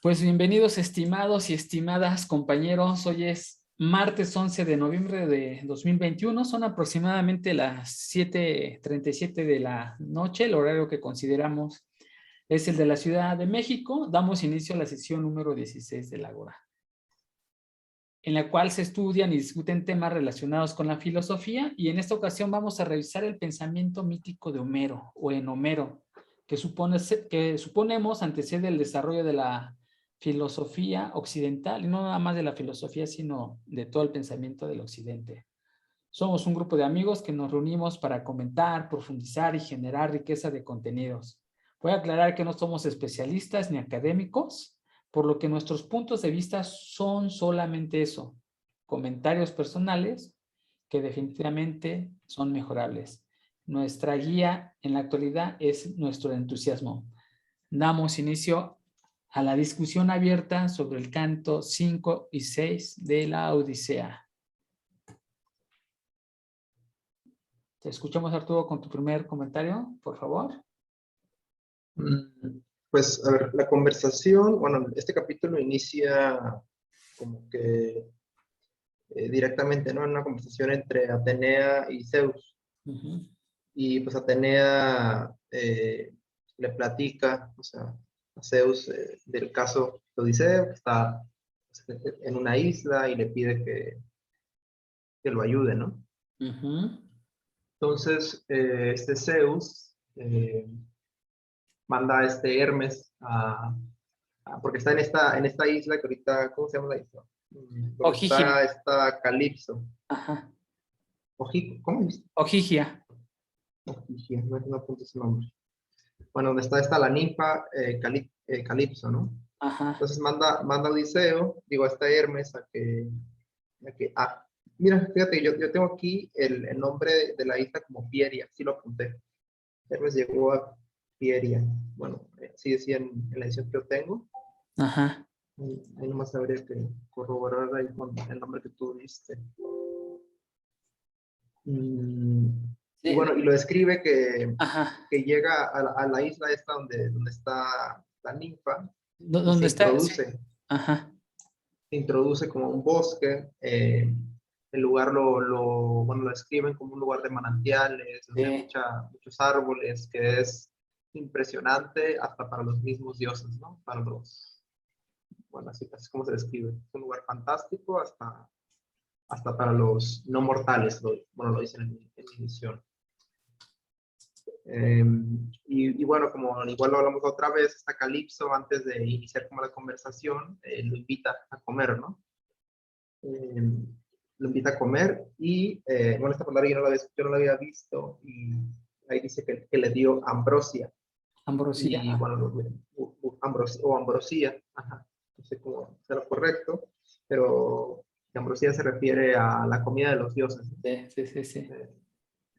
Pues bienvenidos estimados y estimadas compañeros. Hoy es martes 11 de noviembre de 2021. Son aproximadamente las 7:37 de la noche. El horario que consideramos es el de la Ciudad de México. Damos inicio a la sesión número 16 de la Agora, en la cual se estudian y discuten temas relacionados con la filosofía, y en esta ocasión vamos a revisar el pensamiento mítico de Homero o en Homero, que suponemos antecede el desarrollo de la filosofía occidental, y no nada más de la filosofía, sino de todo el pensamiento del occidente. Somos un grupo de amigos que nos reunimos para comentar, profundizar y generar riqueza de contenidos. Voy a aclarar que no somos especialistas ni académicos, por lo que nuestros puntos de vista son solamente eso, comentarios personales que definitivamente son mejorables. Nuestra guía en la actualidad es nuestro entusiasmo. Damos inicio a la discusión abierta sobre el canto 5 y 6 de la Odisea. Te escuchamos, Arturo, con tu primer comentario, por favor. Pues, a ver, la conversación, bueno, este capítulo inicia como que directamente, ¿no? En una conversación entre Atenea y Zeus. Y pues Atenea le platica, o sea, a Zeus del caso de Odiseo, que está en una isla y le pide que lo ayude, ¿no? Entonces, este Zeus manda a este Hermes porque está en esta isla que ahorita, ¿cómo se llama la isla? Donde Ojigia. está esta Calipso. Ajá. ¿Cómo es? Ojigia. Ojigia, no apunto ese nombre. Bueno, donde está esta la ninfa Calipso, ¿no? Ajá. Entonces manda a Odiseo, digo, a este Hermes mira, fíjate, yo tengo aquí el nombre de la isla como Pieria, sí lo apunté. Hermes llegó a Pieria. Bueno, sí decía en la edición que yo tengo. Ajá. Ahí nomás habría que corroborar ahí con el nombre que tú diste. Y Sí. bueno, y lo describe Ajá. que llega a la isla esta donde está la ninfa y ¿Dónde está? Sí. Ajá. se introduce como un bosque. El lugar bueno, lo describen como un lugar de manantiales, donde hay Sí. muchos árboles, que es impresionante hasta para los mismos dioses, ¿no? Bueno, así es como se describe. Es un lugar fantástico hasta para los no mortales, bueno, lo dicen en mi edición. Y bueno, como igual lo hablamos otra vez, está Calipso, antes de iniciar como la conversación, lo invita a comer, ¿no? Lo invita a comer y, bueno, esta palabra yo no la había visto y ahí dice que le dio ambrosia. Ambrosía. Y bueno, ambrosía, ajá, no sé cómo sea lo correcto, pero ambrosía se refiere a la comida de los dioses. Sí.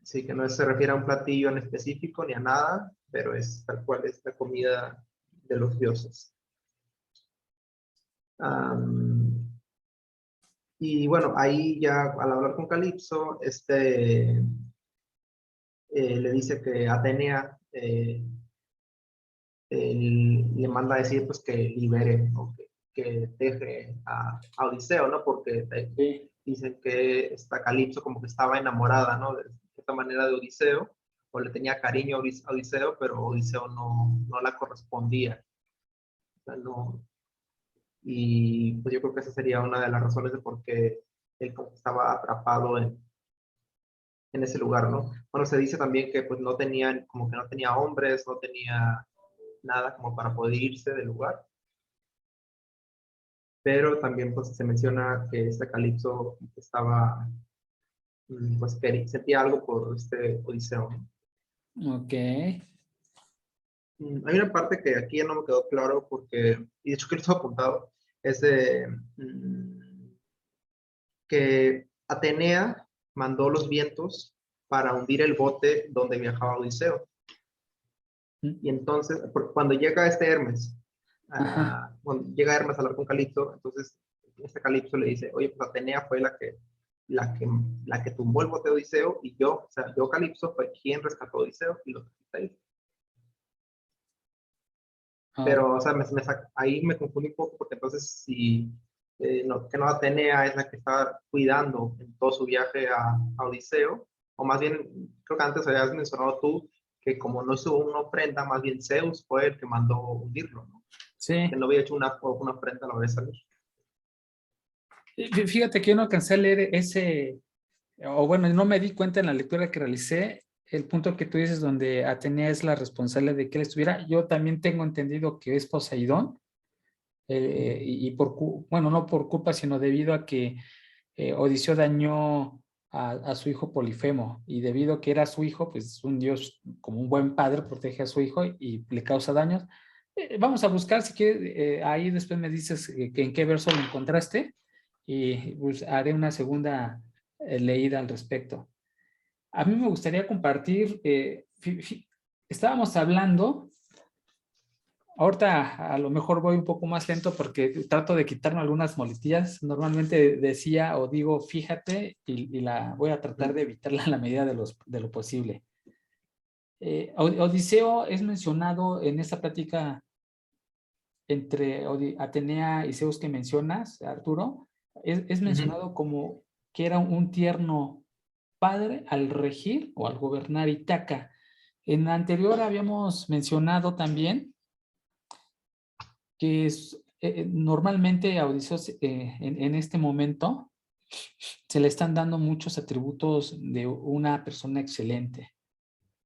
Sí, que no se refiere a un platillo en específico ni a nada, pero es tal cual es la comida de los dioses. Y bueno, ahí ya al hablar con Calipso, le dice que Atenea le manda a decir pues que libere o que deje a Odiseo, ¿no? Porque Sí. dicen que esta Calipso como que estaba enamorada, ¿no? De esta manera de Odiseo, o le tenía cariño a Odiseo, pero Odiseo no la correspondía. O sea, no, y pues yo creo que esa sería una de las razones de por qué él como que estaba atrapado en ese lugar, ¿no? Bueno, se dice también que pues como que no tenía hombres, no tenía nada como para poder irse del lugar, pero también pues se menciona que este Calipso estaba, pues que sentía algo por este Odiseo, ¿no? Ok. Hay una parte que aquí ya no me quedó claro porque, y de hecho que lo he apuntado, es de que Atenea mandó los vientos para hundir el bote donde viajaba Odiseo. Y entonces, cuando llega este Hermes, Ajá. cuando llega Hermes a hablar con Calipso, entonces este Calipso le dice, oye, pues Atenea fue la que tumbó el bote de Odiseo y yo, o sea, yo Calipso fue quien rescató a Odiseo y lo quita ahí. Ah, Pero, o sea, ahí me confundí un poco porque entonces si, que no Atenea es la que está cuidando en todo su viaje a Odiseo, o más bien, creo que antes habías mencionado tú que como no hizo una ofrenda, más bien Zeus fue el que mandó hundirlo, ¿no? Que sí. no había hecho una ofrenda a la vez salir. Fíjate que yo no alcancé a leer ese, o bueno, no me di cuenta en la lectura que realicé, el punto que tú dices donde Atenea es la responsable de que él estuviera. Yo también tengo entendido que es Poseidón, y bueno, no por culpa, sino debido a que Odiseo dañó a su hijo Polifemo, y debido a que era su hijo, pues un dios como un buen padre protege a su hijo y le causa daños. Vamos a buscar, si quieres, ahí después me dices que en qué verso lo encontraste, y pues haré una segunda leída al respecto. A mí me gustaría compartir, estábamos hablando. Ahorita a lo mejor voy un poco más lento porque trato de quitarme algunas muletillas. Normalmente decía o digo fíjate, y la voy a tratar de evitarla en la medida de lo posible. Odiseo es mencionado en esta plática entre Atenea y Zeus que mencionas, Arturo. Es Ujú, mencionado como que era un tierno padre al regir o al gobernar Ítaca. En la anterior habíamos mencionado también que normalmente a Odiseo en este momento se le están dando muchos atributos de una persona excelente.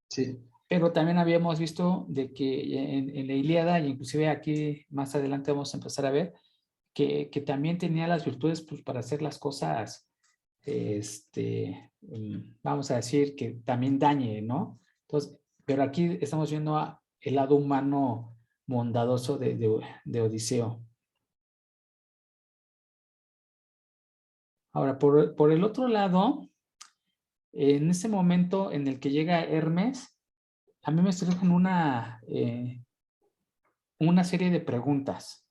sí. Pero también habíamos visto de que en la Ilíada, y inclusive aquí más adelante vamos a empezar a ver, que también tenía las virtudes pues, para hacer las cosas, vamos a decir, que también dañe, ¿no? Entonces, pero aquí estamos viendo el lado humano bondadoso de Odiseo. Ahora, por el otro lado, en ese momento en el que llega Hermes, a mí me surgen una serie de preguntas.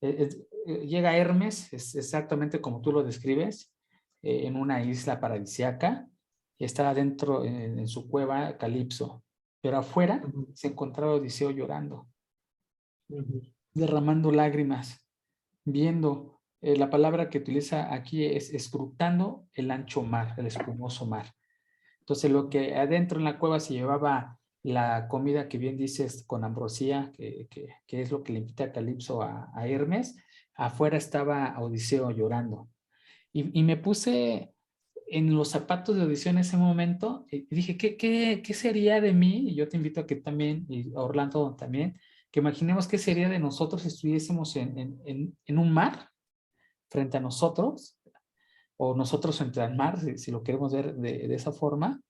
Llega Hermes, es exactamente como tú lo describes, en una isla paradisiaca, y está adentro en su cueva Calipso, pero afuera Ujú, se encontraba Odiseo llorando, ujú, derramando lágrimas, viendo, la palabra que utiliza aquí es escrutando el ancho mar, el espumoso mar. Entonces, lo que adentro en la cueva se llevaba la comida que bien dices con ambrosía, que es lo que le invita a Calipso a Hermes, afuera estaba Odiseo llorando. Y me puse en los zapatos de Odiseo en ese momento y dije, ¿qué sería de mí? Y yo te invito a que también, y a Orlando también, que imaginemos qué sería de nosotros si estuviésemos en un mar frente a nosotros, o nosotros frente al mar, si lo queremos ver de esa forma,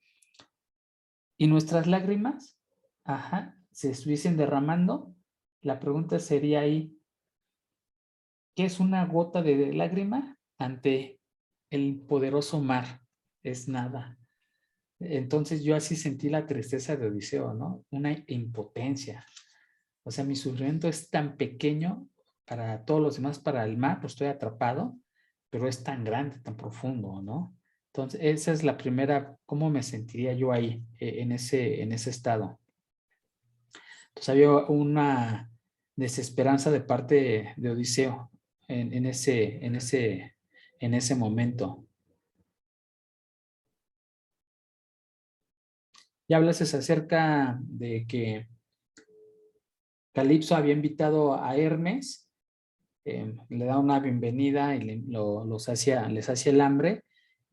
y nuestras lágrimas, ajá, se estuviesen derramando. La pregunta sería ahí, ¿qué es una gota de lágrima ante el poderoso mar? Es nada. Entonces yo así sentí la tristeza de Odiseo, ¿no? Una impotencia. O sea, mi sufrimiento es tan pequeño para todos los demás, para el mar, pues estoy atrapado, pero es tan grande, tan profundo, ¿no? Entonces, esa es la primera, ¿cómo me sentiría yo ahí, en ese estado? Entonces había una desesperanza de parte de Odiseo en ese momento. Ya hablases acerca de que Calipso había invitado a Hermes, le da una bienvenida y les hacía el hambre.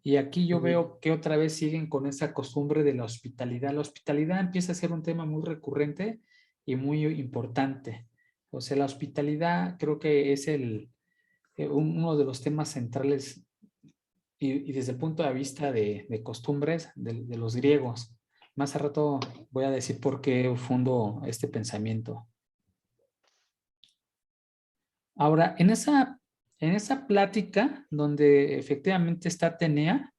Y aquí yo ujú. veo que otra vez siguen con esa costumbre de la hospitalidad. La hospitalidad empieza a ser un tema muy recurrente y muy importante. O sea, la hospitalidad creo que es uno de los temas centrales, y desde el punto de vista de costumbres de los griegos. Más a rato voy a decir por qué fundo este pensamiento. Ahora, en esa plática donde efectivamente está Atenea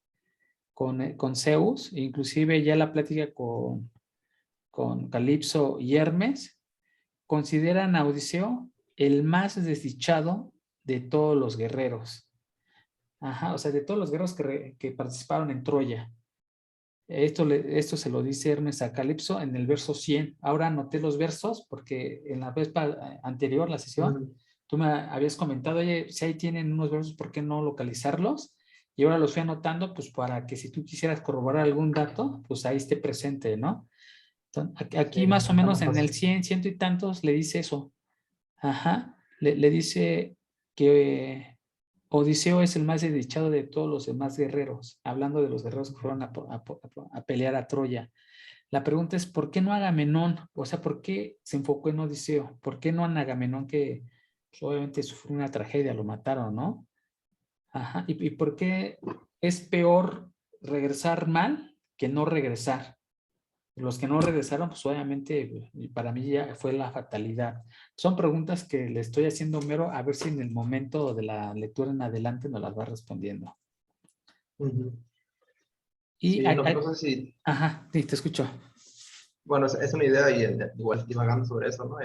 con Zeus, inclusive ya la plática con Calipso y Hermes, consideran a Odiseo el más desdichado de todos los guerreros. Ajá, o sea, de todos los guerreros que participaron en Troya. Esto se lo dice Hermes a Calipso en el verso 100. Ahora anoté los versos porque en la vez anterior, la sesión, Ujú. tú me habías comentado, oye, si ahí tienen unos versos, ¿por qué no localizarlos? Y ahora los fui anotando, pues para que si tú quisieras corroborar algún dato, pues ahí esté presente, ¿no? Entonces, aquí Sí, más o está menos más en el fácil. 100, ciento y tantos, le dice eso. Ajá, le dice que Odiseo es el más desdichado de todos los demás guerreros, hablando de los guerreros que fueron a pelear a Troya. La pregunta es, ¿por qué no Agamenón? O sea, ¿por qué se enfocó en Odiseo? ¿Por qué no en Agamenón, que pues, obviamente sufrió una tragedia, lo mataron, ¿no? Ajá, ¿y por qué es peor regresar mal que no regresar? Los que no regresaron, pues obviamente para mí ya fue la fatalidad. Son preguntas que le estoy haciendo mero, a ver si en el momento de la lectura en adelante nos las va respondiendo. Ujú. Y, Sí, no, no sé si, ajá, sí, te escucho. bueno, es una idea y igual divagando sobre eso, ¿no?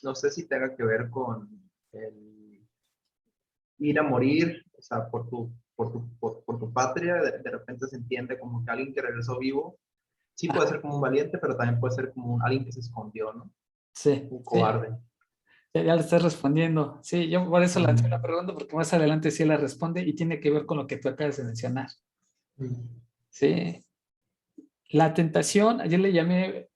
No sé si tenga que ver con el ir a morir, o sea, por tu patria, de repente se entiende como que alguien que regresó vivo, sí puede Ah, ser como un valiente, pero también puede ser como alguien que se escondió, ¿no? sí, Un sí, cobarde. ya le estás respondiendo. Sí, yo por eso lancé la Ujú. pregunta, porque más adelante sí la responde y tiene que ver con lo que tú acabas de mencionar. Ujú. Sí, la tentación, ayer le llamé,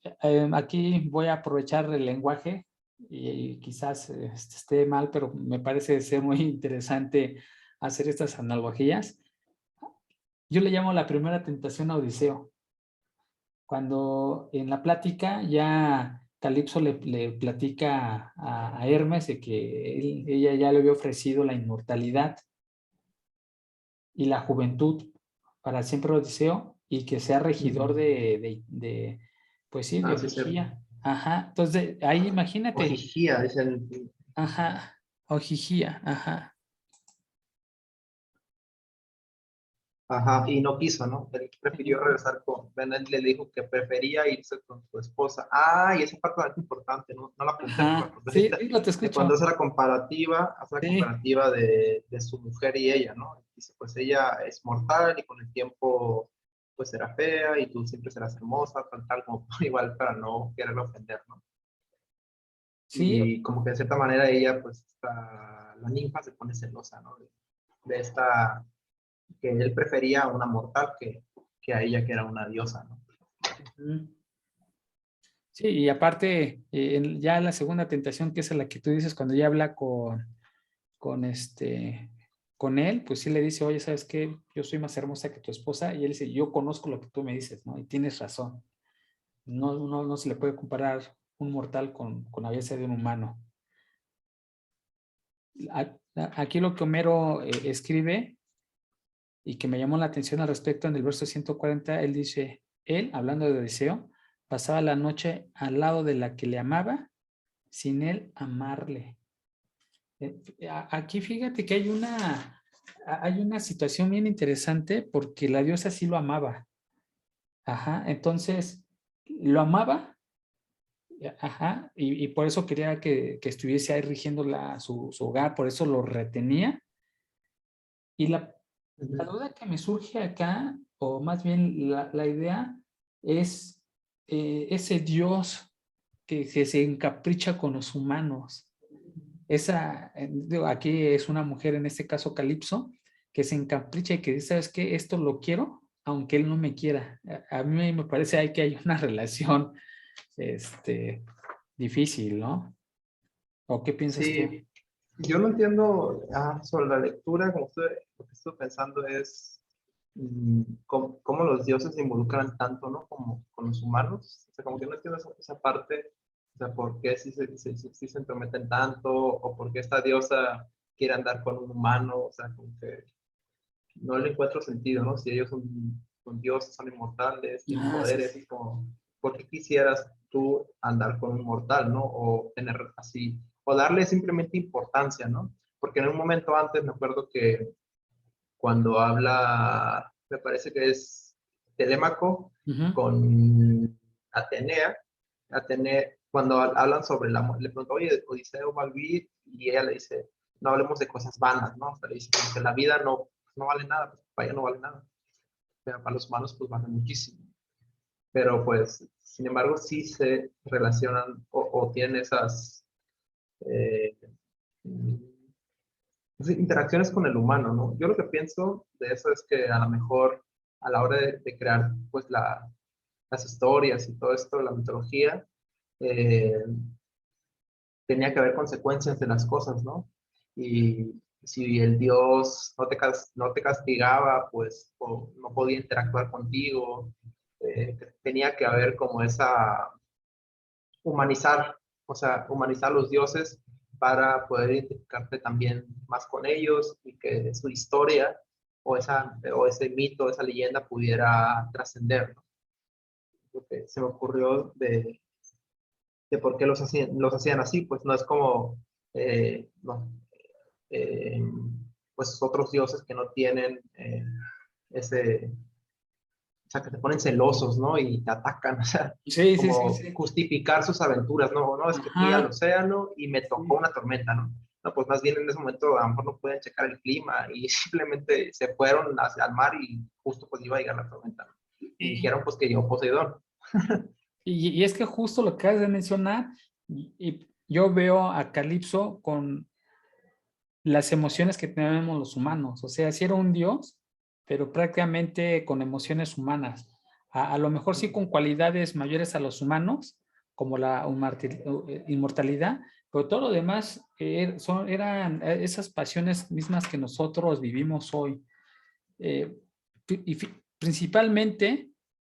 aquí voy a aprovechar el lenguaje y quizás esté mal, pero me parece ser muy interesante hacer estas analogías. Yo le llamo la primera tentación a Odiseo. Cuando en la plática ya Calipso le platica a Hermes de que ella ya le había ofrecido la inmortalidad y la juventud para siempre a Odiseo y que sea regidor Ujú. pues sí, de Ah, sí, es cierto. Ogigía. Ajá, entonces ahí imagínate, Ojijía, dicen. ajá, Ogigía, ajá. Ajá, y no quiso, ¿no? Él prefirió regresar con, él le dijo que prefería irse con su esposa. Ah, y esa parte es importante, ¿no? No la apunté, pero me Ajá, acordé sí, ahorita, sí, lo te de cuando escucho. hace la Sí, comparativa de su mujer y ella, ¿no? Dice, pues ella es mortal y con el tiempo, pues será fea y tú siempre serás hermosa, tal, como igual para no quererla ofender, ¿no? sí, Y como que de cierta manera ella, pues, la ninfa se pone celosa, ¿no? De esta que él prefería a una mortal que a ella que era una diosa, ¿no? ujú. Sí, y aparte, ya la segunda tentación, que es la que tú dices, cuando ya habla con con él, pues sí le dice, oye, ¿sabes qué? Yo soy más hermosa que tu esposa, y él dice, yo conozco lo que tú me dices, ¿no? Y tienes razón. No se le puede comparar un mortal con la belleza de un humano. Aquí lo que Homero escribe y que me llamó la atención al respecto en el verso 140, él dice, él, hablando de Odiseo, pasaba la noche al lado de la que le amaba, sin él amarle. Aquí fíjate que hay una situación bien interesante porque la diosa sí lo amaba. Ajá, entonces lo amaba, ajá, y por eso quería que estuviese ahí rigiendo su hogar, por eso lo retenía. Y la Ujú. duda que me surge acá, o más bien la idea, es ese Dios que se encapricha con los humanos. Digo, aquí es una mujer, en este caso Calipso, que se encapricha y que dice, ¿sabes qué? Esto lo quiero, aunque él no me quiera. A mí me parece ahí que hay una relación difícil, ¿no? ¿O qué piensas tú? Sí, yo no entiendo sobre la lectura, lo que estoy pensando es cómo los dioses se involucran tanto, ¿no? Como con los humanos. O sea, como que no entiendo esa parte, o sea, por qué sí se entrometen tanto, o por qué esta diosa quiere andar con un humano, o sea, como que no le encuentro sentido, ¿no? Si ellos son dioses, son inmortales, tienen Ah, sí, poderes, sí. es como, ¿por qué quisieras tú andar con un mortal, ¿no? O tener así, o darle simplemente importancia, ¿no? Porque en un momento antes me acuerdo que cuando habla, me parece que es Telémaco Ujú. con Atenea, cuando hablan sobre la muerte, le pregunto, oye, Odiseo va a vivir, y ella le dice, no hablemos de cosas vanas, ¿no? O sea, le dice como que la vida no vale nada, pues para ella no vale nada, pero para los humanos pues vale muchísimo. pero pues, sin embargo, sí se relacionan o tienen esas eh, mm, pues, interacciones con el humano, ¿no? Yo lo que pienso de eso es que a lo mejor a la hora de crear pues las historias y todo esto, la mitología, eh, tenía que haber consecuencias de las cosas, ¿no? Y si el dios no te castigaba, pues no podía interactuar contigo, tenía que haber como esa humanizar, o sea, humanizar los dioses para poder identificarte también más con ellos y que su historia o ese mito, esa leyenda pudiera trascender, ¿no? Lo que se me ocurrió de por qué los hacían así, pues no es como, no, eh, pues otros dioses que no tienen ese, o sea, que te ponen celosos, ¿no? Y te atacan, o sea, Sí, sí, sí, como sí. justificar sus aventuras, ¿no? No, es que fui al Ajá. océano y me tocó Sí. una tormenta, ¿no? No, pues más bien en ese momento a lo mejor no pueden checar el clima y simplemente se fueron hacia el mar y justo pues iba a llegar la tormenta, ¿no? Y Y, dijeron pues que llegó Poseidón. y es que justo lo que acabas de mencionar, y yo veo a Calipso con las emociones que tenemos los humanos. O sea, sí era un dios, pero prácticamente con emociones humanas. A lo mejor sí con cualidades mayores a los humanos, como la inmortalidad, pero todo lo demás eran esas pasiones mismas que nosotros vivimos hoy. Eh, y principalmente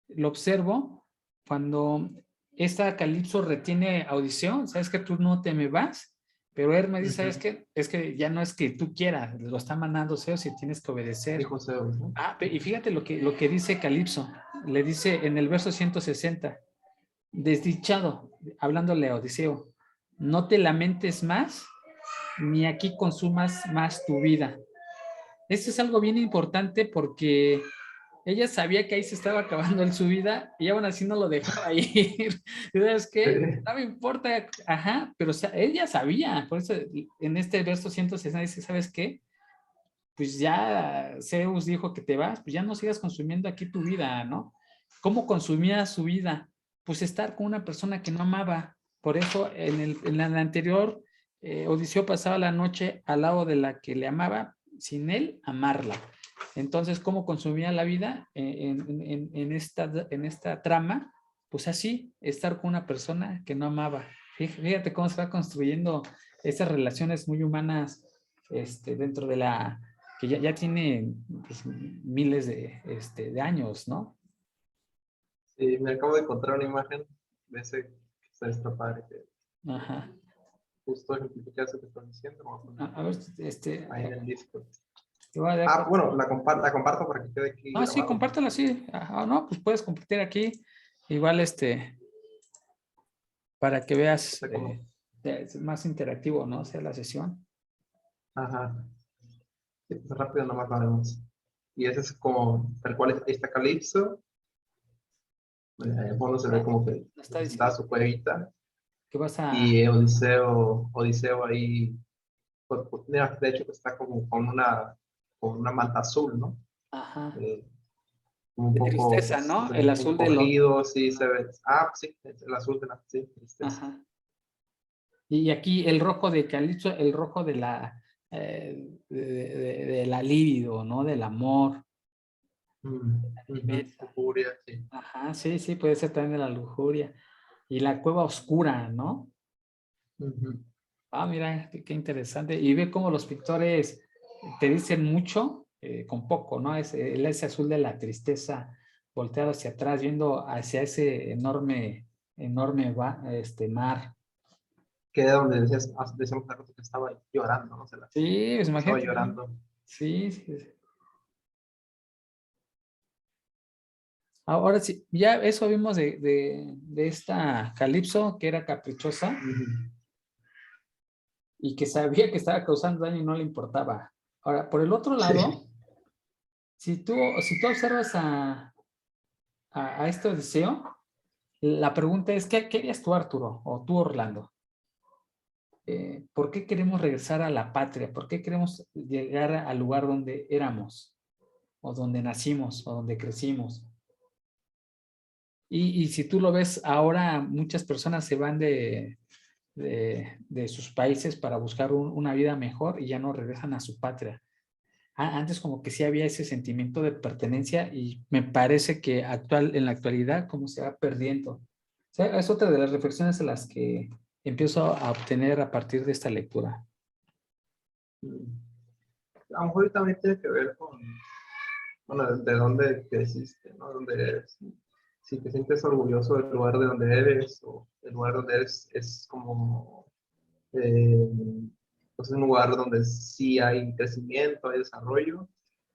lo observo cuando esta Calipso retiene a Odiseo, sabes que tú no te me vas, pero Hermes dice, ¿sabes Ujú. qué? Es que ya no es que tú quieras, lo está mandando Zeus y tienes que obedecer. Dijo Zeus, ¿no? Ah, y fíjate lo que dice Calipso, le dice en el verso 160, desdichado, hablándole a Odiseo, no te lamentes más, ni aquí consumas más tu vida. Esto es algo bien importante porque ella sabía que ahí se estaba acabando en su vida y aún así no lo dejaba ir. ¿Sabes Sí. qué? No me importa, ajá, pero o sea, ella sabía. Por eso en este verso 160 dice, ¿sabes qué? Pues ya Zeus dijo que te vas, pues ya no sigas consumiendo aquí tu vida, ¿no? ¿Cómo consumía su vida? Pues estar con una persona que no amaba. Por eso en el anterior, Odiseo pasaba la noche al lado de la que le amaba, sin él amarla. Entonces, ¿cómo consumía la vida en esta trama? Pues así, estar con una persona que no amaba. Fíjate cómo se va construyendo esas relaciones muy humanas dentro de la, que ya tiene pues, miles de años, ¿no? Sí, me acabo de encontrar una imagen de ese que está esta padre que Ajá. justo ejemplifica eso que estás diciendo. Vamos a poner A ver, ahí en el Discord. te voy a dar Ah, bueno, la comparto para que quede aquí no, sí, grabado. compártela, sí. Ajá, no, pues puedes compartir aquí. Igual, para que veas, Está como, es más interactivo, ¿no? O sea, la sesión. ajá, sí, pues rápido nomás lo haremos. Y ese es como, tal cual está Calypso. Bueno, se ve como que Está representada diciendo su cuevita. que vas a, Y Odiseo ahí, pues, mira, de hecho que está como con una manta azul, ¿no? ajá, Eh, como un de poco, tristeza, pues, ¿no? El azul de los, encogido, sí, se ve. Ah, pues sí, es el azul de la, sí, tristeza. ajá. Y aquí el rojo de Calipso, el rojo de la, de la libido, ¿no? Del amor, Ujú, viveza. lujuria, sí. Ajá, sí, sí, puede ser también de la lujuria. Y la cueva oscura, ¿no? Ujú. Ah, mira, qué interesante. Y ve cómo los pintores te dicen mucho con poco, ¿no? Ese azul de la tristeza volteado hacia atrás, viendo hacia ese enorme, enorme mar. Que era donde decías, decíamos hace rato que estaba llorando, ¿no? Sí, pues Estaba imagínate. llorando. Sí, sí. Ahora sí, ya eso vimos de esta Calipso que era caprichosa Ujú. y que sabía que estaba causando daño y no le importaba. Ahora, por el otro Sí. lado, si tú observas a este Odiseo, la pregunta es, ¿qué harías tú, Arturo, o tú, Orlando? ¿Por qué queremos regresar a la patria? ¿Por qué queremos llegar al lugar donde éramos, o donde nacimos, o donde crecimos? Y si tú lo ves, ahora muchas personas se van de sus países para buscar una vida mejor y ya no regresan a su patria. Antes como que sí había ese sentimiento de pertenencia y me parece que en la actualidad como se va perdiendo. O sea, es otra de las reflexiones de las que empiezo a obtener a partir de esta lectura. A lo mejor también tiene que ver con, bueno, de dónde creciste, ¿no? Dónde eres. Si te sientes orgulloso del lugar de donde eres, o el lugar donde eres es como, eh, pues un lugar donde sí hay crecimiento, hay desarrollo,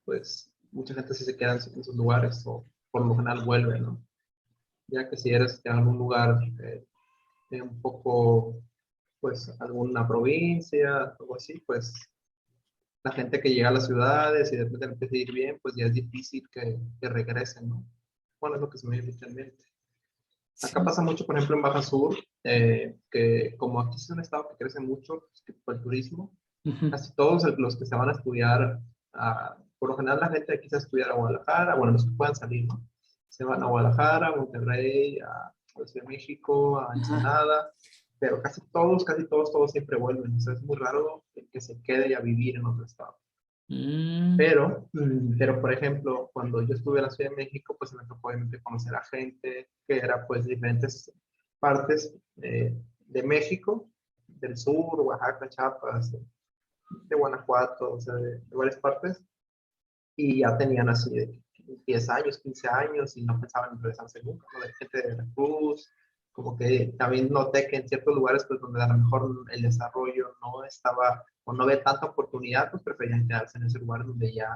pues mucha gente sí se queda en sus lugares, o por lo general vuelve, ¿no? Ya que si eres de algún lugar un poco, pues alguna provincia, algo así, pues la gente que llega a las ciudades y de repente empieza a ir bien, pues ya es difícil que regresen, ¿no? Bueno, es lo que se me viene en mente. Acá Sí. pasa mucho, por ejemplo, en Baja Sur, que como aquí es un estado que crece mucho pues, por el turismo, Ujú. casi todos los que se van a estudiar, por lo general la gente aquí se va a estudiar a Guadalajara, bueno, los que puedan salir, ¿no? Se van a Guadalajara, a Monterrey, a Ciudad de México, a Ajá. Ensenada, pero casi todos siempre vuelven. O sea, es muy raro el que se quede a vivir en otro estado. Mm, Pero, por ejemplo, cuando yo estuve en la Ciudad de México, pues me tocó obviamente conocer a gente que era pues de diferentes partes de México, del sur, Oaxaca, Chiapas, de Guanajuato, o sea, de varias partes, y ya tenían así de 10 años, 15 años, y no pensaban en regresarse nunca, ¿no? De gente de Veracruz, como que también noté que en ciertos lugares, pues donde a lo mejor el desarrollo no estaba, o no había tanta oportunidad, pues preferían quedarse en ese lugar donde ya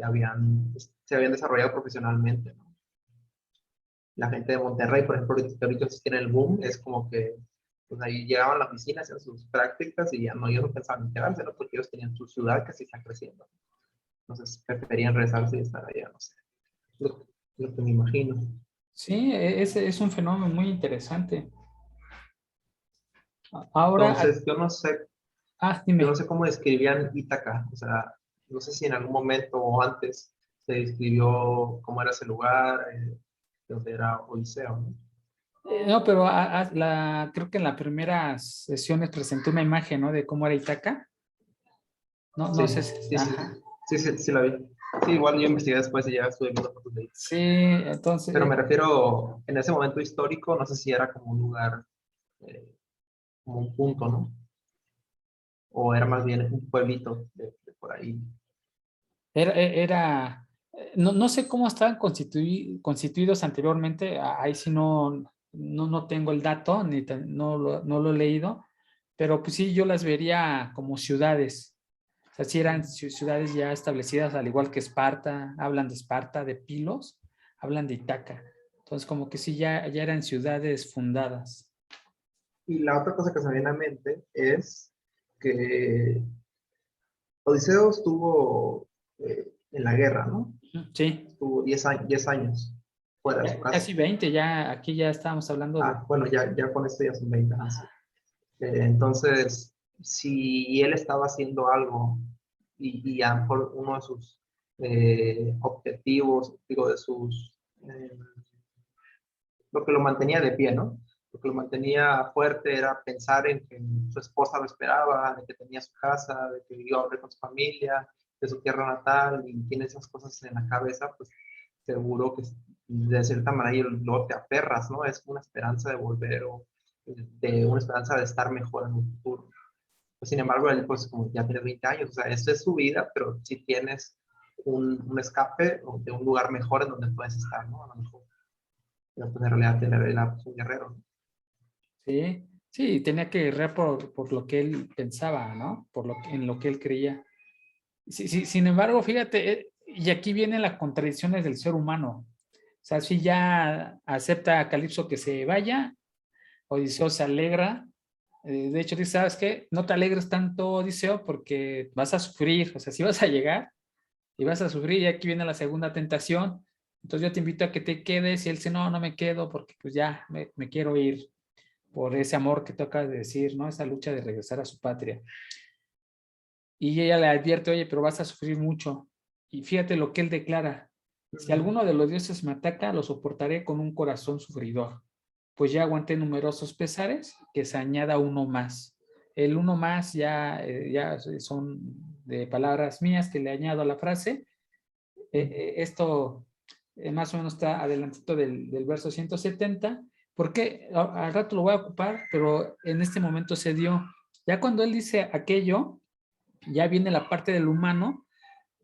habían, pues, se habían desarrollado profesionalmente, ¿no? La gente de Monterrey, por ejemplo, ahorita sí tienen el boom, es como que pues ahí llegaban a la oficina, hacían sus prácticas y ya no, ellos no pensaban en quedarse, ¿no? Porque ellos tenían su ciudad que sí está creciendo. Entonces preferían regresarse y estar allá, no sé. Lo que me imagino. sí, ese es un fenómeno muy interesante. Ahora, Entonces, yo no dime. sé cómo describían Ítaca. O sea, no sé si en algún momento o antes se describió cómo era ese lugar, donde era Odiseo, ¿no? No, pero creo que en las primeras sesiones presenté una imagen, ¿no? De cómo era Itaca. No, no Sí, sé sí, sí, ajá. sí, sí, sí la vi. Sí, igual yo investigué después y ya estuve viendo fotos de ahí. Sí, entonces, Pero me refiero, en ese momento histórico, no sé si era como un lugar, eh, como un punto, ¿no? O era más bien un pueblito de por ahí. no sé cómo estaban constituidos anteriormente, ahí sí no tengo el dato, no lo he leído, pero pues sí, yo las vería como ciudades. O sea, sí eran ciudades ya establecidas, al igual que Esparta, hablan de Esparta, de Pilos, hablan de Itaca. Entonces, como que sí, ya eran ciudades fundadas. Y la otra cosa que se me viene a mente es que Odiseo estuvo en la guerra, ¿no? Ujú, sí, Estuvo 10 años fuera de su casa. casi 20, ya aquí ya estábamos hablando de... Bueno, ya con esto ya son 20 años. Ajá. Entonces, si él estaba haciendo algo y a lo mejor uno de sus objetivos, digo, lo que lo mantenía de pie, ¿no? Lo que lo mantenía fuerte era pensar en que su esposa lo esperaba, de que tenía su casa, de que iba a volver con su familia, de su tierra natal, y tiene esas cosas en la cabeza, pues seguro que de cierta manera luego te aferras, ¿no? Es una esperanza de volver o de una esperanza de estar mejor en un futuro. Pues, sin embargo, él pues como ya tiene 20 años, o sea, esa es su vida, pero si tienes un escape de un lugar mejor en donde puedes estar, ¿no? A lo mejor. Pero pues en realidad era pues, un guerrero, ¿no? Sí, sí, tenía que guerrear por lo que él pensaba, ¿no? En lo que él creía. Sí, sí, sin embargo, fíjate, y aquí vienen las contradicciones del ser humano. O sea, si ya acepta a Calipso que se vaya, Odiseo se alegra. De hecho, dice, ¿sabes qué? No te alegres tanto, Odiseo, porque vas a sufrir. O sea, si vas a llegar y vas a sufrir, y aquí viene la segunda tentación. Entonces yo te invito a que te quedes y él dice, no, no me quedo porque pues ya me quiero ir por ese amor que tú acabas de decir, ¿no? Esa lucha de regresar a su patria. Y ella le advierte, oye, pero vas a sufrir mucho. Y fíjate lo que él declara. Si alguno de los dioses me ataca, lo soportaré con un corazón sufridor, pues ya aguanté numerosos pesares, que se añada uno más. El uno más ya son de palabras mías que le añado a la frase. Esto más o menos está adelantito del verso 170, porque al rato lo voy a ocupar, pero en este momento se dio. Ya cuando él dice aquello, ya viene la parte del humano,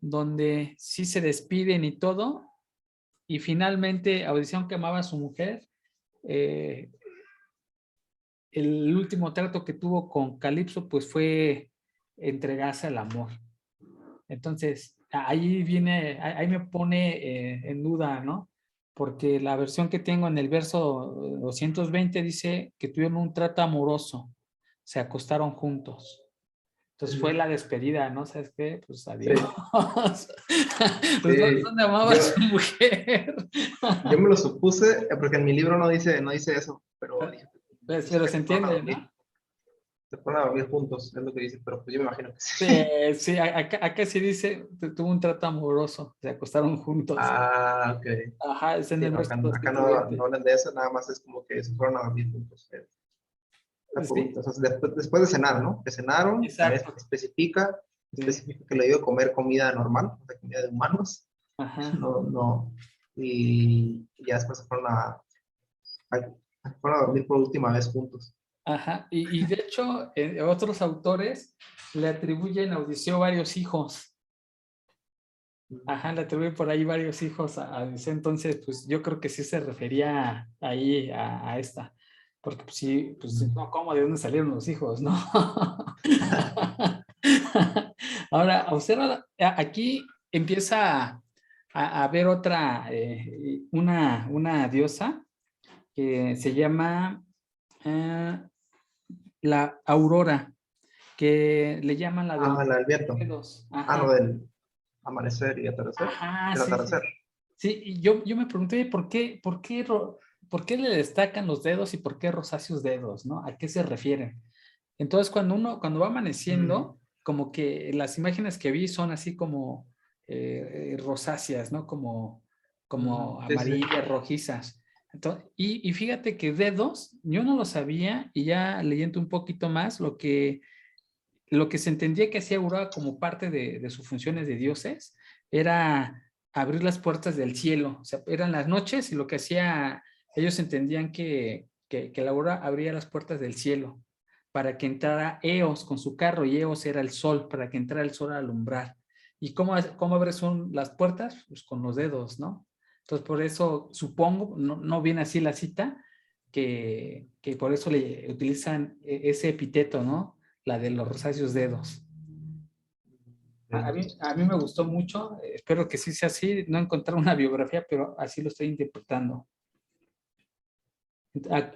donde sí se despiden y todo, y finalmente Audición, que amaba a su mujer, el último trato que tuvo con Calipso pues fue entregarse al amor. Entonces, ahí me pone en duda, ¿no? Porque la versión que tengo en el verso 220 dice que tuvieron un trato amoroso, se acostaron juntos. Entonces fue la despedida, ¿no? ¿Sabes qué? Pues adiós. Pues Sí. ¿dónde amaba a su mujer? Yo me lo supuse, porque en mi libro no dice eso, pero dice Pero que se entiende, ¿no? se fueron a dormir juntos, es lo que dice, pero pues yo me imagino que sí. Sí, acá sí dice, tuvo un trato amoroso, se acostaron juntos. Ah, ok. Ajá, es en Sí, el no, verso acá no 220. hablan de eso, nada más es como que se fueron a dormir juntos. Sí, O sea, después de cenar, ¿no? Que cenaron, también exacto. Sí, especifica que le dio comer comida normal, o sea, comida de humanos, ajá, no, y ya después se fueron a dormir por última vez juntos. ajá. Y de hecho, otros autores le atribuyen a Odiseo varios hijos. Ajá, le atribuyen por ahí varios hijos a Odiseo. Entonces, pues yo creo que sí se refería ahí a esta. Porque pues, sí, pues no, ¿cómo? ¿De dónde salieron los hijos, no? Ahora, observa, aquí empieza a ver otra, una diosa que se llama eh, la Aurora, que le llaman la de los Ah, la del viento. dedos. Ah, Ajá, no, del amanecer y atardecer. ajá, El sí, atardecer. sí. Sí, y yo me pregunté por qué le destacan los dedos y por qué rosáceos dedos, ¿no? ¿A qué se refieren? Entonces, cuando va Mm, amaneciendo, como que las imágenes que vi son así como rosáceas, ¿no? Como sí, sí. amarillas, rojizas. Entonces, y fíjate que dedos, yo no lo sabía y ya leyendo un poquito más, lo que se entendía que hacía Aurora como parte de sus funciones de dioses era abrir las puertas del cielo. O sea, eran las noches y lo que hacía, ellos entendían que la Aurora abría las puertas del cielo para que entrara Eos con su carro, y Eos era el sol, para que entrara el sol a alumbrar. ¿Y cómo abres las puertas? Pues con los dedos, ¿no? Entonces, por eso supongo, no viene así la cita, que por eso le utilizan ese epíteto, ¿no? La de los rosáceos dedos. A mí me gustó mucho, espero que sí sea así, no encontré una biografía, pero así lo estoy interpretando.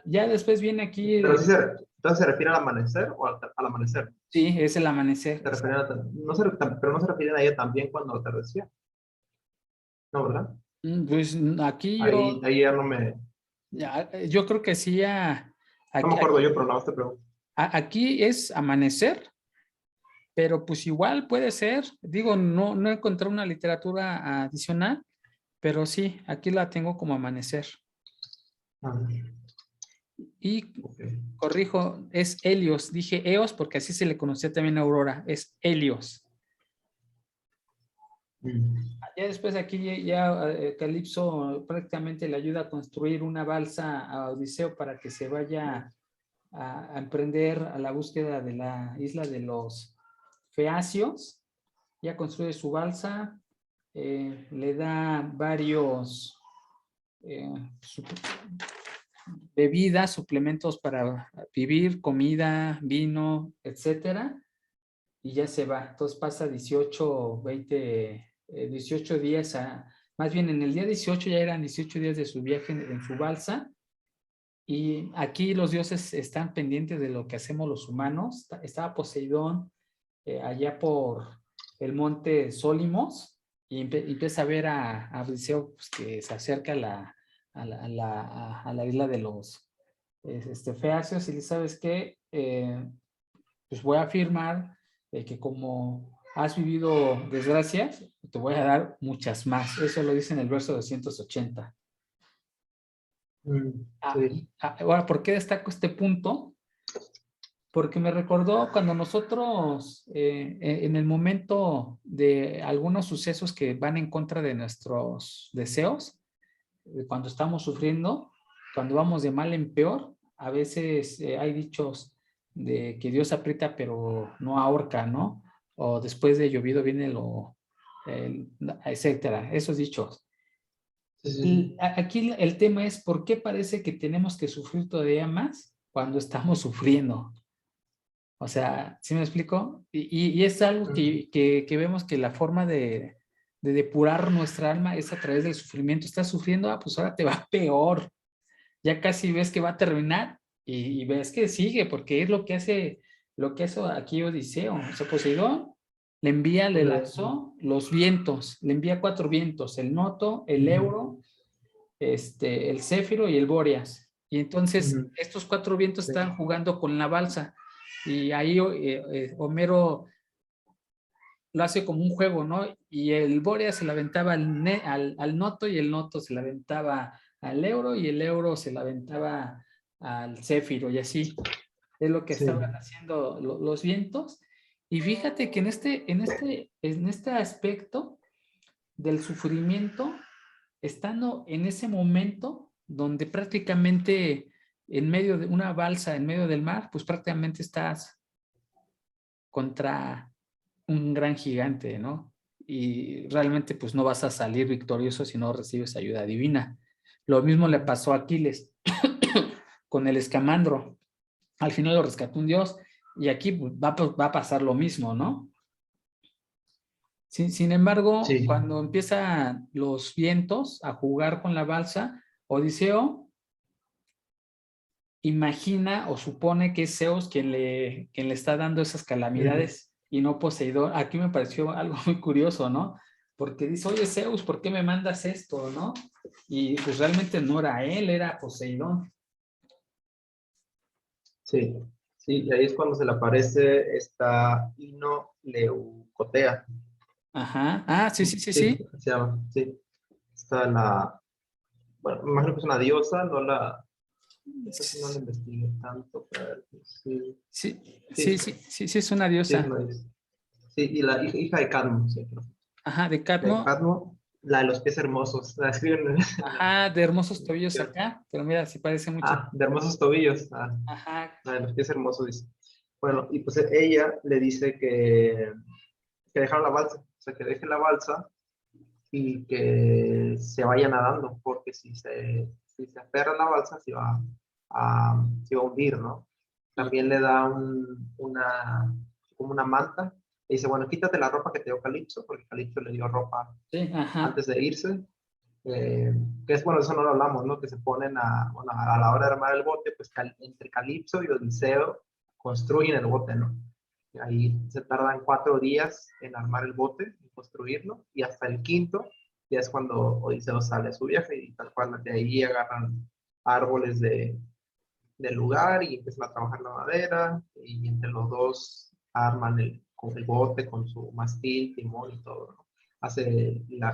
Ya después viene aquí, Pero sí entonces se refiere al amanecer o al amanecer. sí, es el amanecer, Se refiere exacto. pero no se refieren a ella también cuando atardecía. No, ¿verdad? Pues aquí Ahí ya yo creo que sí, no me acuerdo yo, pero no te pregunto. aquí es amanecer, pero pues igual puede ser, digo, no encontré una literatura adicional, pero sí, aquí la tengo como amanecer. Ah, Y ok. corrijo, es Helios. Dije Eos porque así se le conocía también a Aurora. Es Helios. Mm. Ya después aquí Calipso prácticamente le ayuda a construir una balsa a Odiseo para que se vaya a emprender a la búsqueda de la isla de los Feacios. Ya construye su balsa, le da varios eh, bebidas, suplementos para vivir, comida, vino, etcétera, y ya se va. Entonces pasa 18, 20, 18 días, más bien en el día 18 ya eran 18 días de su viaje en su balsa, y aquí los dioses están pendientes de lo que hacemos los humanos. Estaba Poseidón allá por el monte Sólimos, y empieza a ver a Odiseo pues, que se acerca a la isla de los Feacios, y le sabes que pues voy a afirmar que como has vivido desgracias, te voy a dar muchas más. Eso lo dice en el verso 280. Sí. Ahora, ¿por qué destaco este punto? Porque me recordó cuando nosotros, en el momento de algunos sucesos que van en contra de nuestros deseos, cuando estamos sufriendo, cuando vamos de mal en peor, a veces hay dichos de que Dios aprieta pero no ahorca, ¿no? O después de llovido viene etcétera, esos dichos. Sí, sí, sí. Aquí el tema es por qué parece que tenemos que sufrir todavía más cuando estamos sufriendo. O sea, ¿sí me explico? Y es algo que vemos que la forma de depurar nuestra alma es a través del sufrimiento. Estás sufriendo, pues ahora te va peor. Ya casi ves que va a terminar y ves que sigue, porque es lo que hace aquí Odiseo. O sea, Poseidón le lanzó los vientos, le envía 4 vientos, el Noto, el Euro, el Céfiro y el Bóreas. Y entonces estos 4 vientos están jugando con la balsa. Y ahí Homero lo hace como un juego, ¿no? Y el Bóreas se la aventaba al Noto y el Noto se la aventaba al Euro y el Euro se la aventaba al Céfiro y así. Es lo que Sí. estaban haciendo los vientos. Y fíjate que en este aspecto del sufrimiento, estando en ese momento donde prácticamente en medio de una balsa, en medio del mar, pues prácticamente estás contra un gran gigante, ¿no? Y realmente pues no vas a salir victorioso si no recibes ayuda divina. Lo mismo le pasó a Aquiles con el escamandro. Al final lo rescató un dios y aquí pues, va a pasar lo mismo, ¿no? Sin embargo, Sí. cuando empiezan los vientos a jugar con la balsa, Odiseo imagina o supone que es Zeus quien le está dando esas calamidades y no Poseidón. Aquí me pareció algo muy curioso, ¿no? Porque dice, oye Zeus, ¿por qué me mandas esto, no? Y pues realmente no era él, era Poseidón. Sí, sí, y ahí es cuando se le aparece esta Ino Leucotea. Ajá, ah, sí, sí, sí, Sí, sí. se llama, sí. Está la, bueno, me imagino que es una diosa, esa sí no la investigué tanto, pero sí, Sí, sí, sí, sí, sí, sí, es una sí es diosa. una diosa. Sí, y la hija de Cadmo, sí, creo. Ajá, de La de Cadmo. Cadmo, la de los pies hermosos, la escriben Ajá, de hermosos en la tobillos canción. acá, pero mira, sí parece mucho. De hermosos tobillos, Ajá, la de los pies hermosos, dice. Bueno, y pues ella le dice que dejaron la balsa, o sea, que deje la balsa y que se vaya nadando, porque si se aferra a la balsa se va a hundir, ¿no? y, También le da como una manta, y dice, bueno, quítate la ropa que te dio Calipso, porque Calipso le dio ropa sí, ajá, antes de irse, que es, bueno, eso no lo hablamos, ¿no? Que se ponen bueno, a la hora de armar el bote, pues entre Calipso y Odiseo construyen el bote, ¿no? Ahí se tardan 4 días en armar el bote, en construirlo, y hasta el quinto ya es cuando Odiseo sale a su viaje y tal cual de ahí agarran árboles del lugar y empiezan a trabajar la madera y entre los dos arman con el bote, con su mastil, timón y todo, ¿no?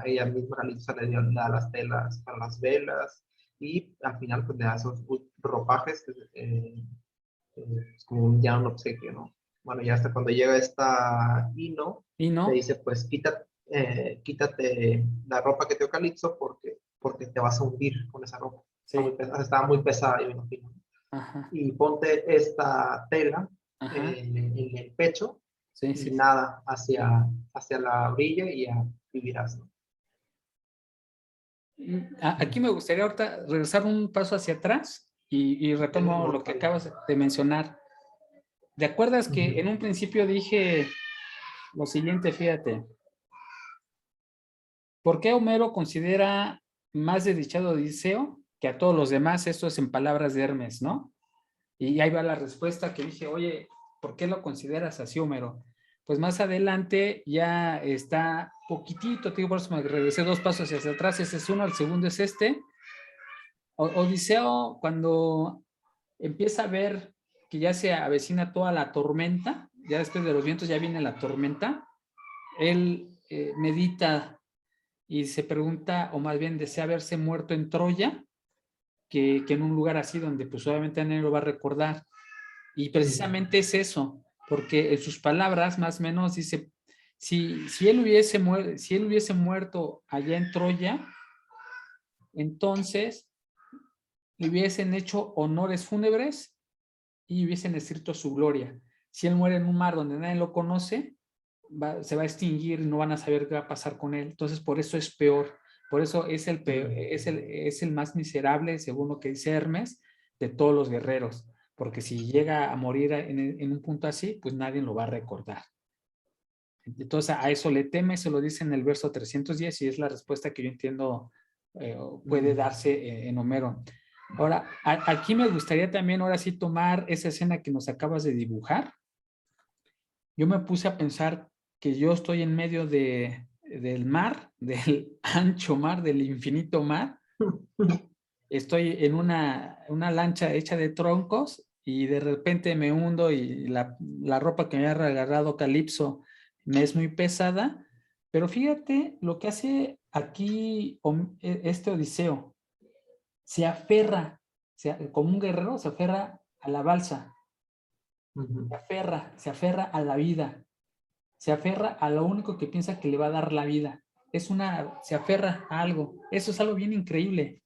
Ella misma, Calipso, le da las telas para las velas y al final pues le da esos ropajes es como ya un obsequio, ¿no? Bueno, ya hasta cuando llega esta Ino, y le no, dice, pues quítate la ropa que te dio Calipso porque te vas a hundir con esa ropa. sí, Estaba muy pesada, yo me imagino. ajá, Y ponte esta tela ajá, en el pecho sí, y sí. nada hacia la orilla y ya vivirás, ¿no? Aquí me gustaría ahorita regresar un paso hacia atrás y Es retomo lo que inmortal. acabas de mencionar. ¿Te acuerdas que en un principio dije lo siguiente, fíjate? ¿Por qué Homero considera más desdichado a Odiseo que a todos los demás? Esto es en palabras de Hermes, ¿no? Y ahí va la respuesta que dije, oye, ¿por qué lo consideras así, Homero? Pues más adelante ya está poquitito, te digo, por eso me regresé 2 pasos hacia atrás, ese es uno, el segundo es este. Odiseo, cuando empieza a ver que ya se avecina toda la tormenta, ya después de los vientos ya viene la tormenta, él medita y se pregunta, o más bien desea verse muerto en Troya, que en un lugar así donde pues obviamente nadie lo va a recordar. Y precisamente es eso, porque en sus palabras más o menos dice, si él hubiese muerto allá en Troya, entonces le hubiesen hecho honores fúnebres y hubiesen escrito su gloria. Si él muere en un mar donde nadie lo conoce, se va a extinguir y no van a saber qué va a pasar con él. Entonces, por eso es peor. Por eso es el, peor, es el más miserable, según lo que dice Hermes, de todos los guerreros. Porque si llega a morir en un punto así, pues nadie lo va a recordar. Entonces, a eso le teme, se lo dice en el verso 310 y es la respuesta que yo entiendo puede darse en Homero. Ahora, aquí me gustaría también, ahora sí, tomar esa escena que nos acabas de dibujar. Yo me puse a pensar que yo estoy en medio del mar, del ancho mar, del infinito mar. Estoy en una lancha hecha de troncos y de repente me hundo y la ropa que me ha regalado Calipso me es muy pesada. Pero fíjate lo que hace aquí este Odiseo. Se aferra, como un guerrero, se aferra a la balsa. Se aferra a la vida. Se aferra a lo único que piensa que le va a dar la vida. Se aferra a algo. Eso es algo bien increíble.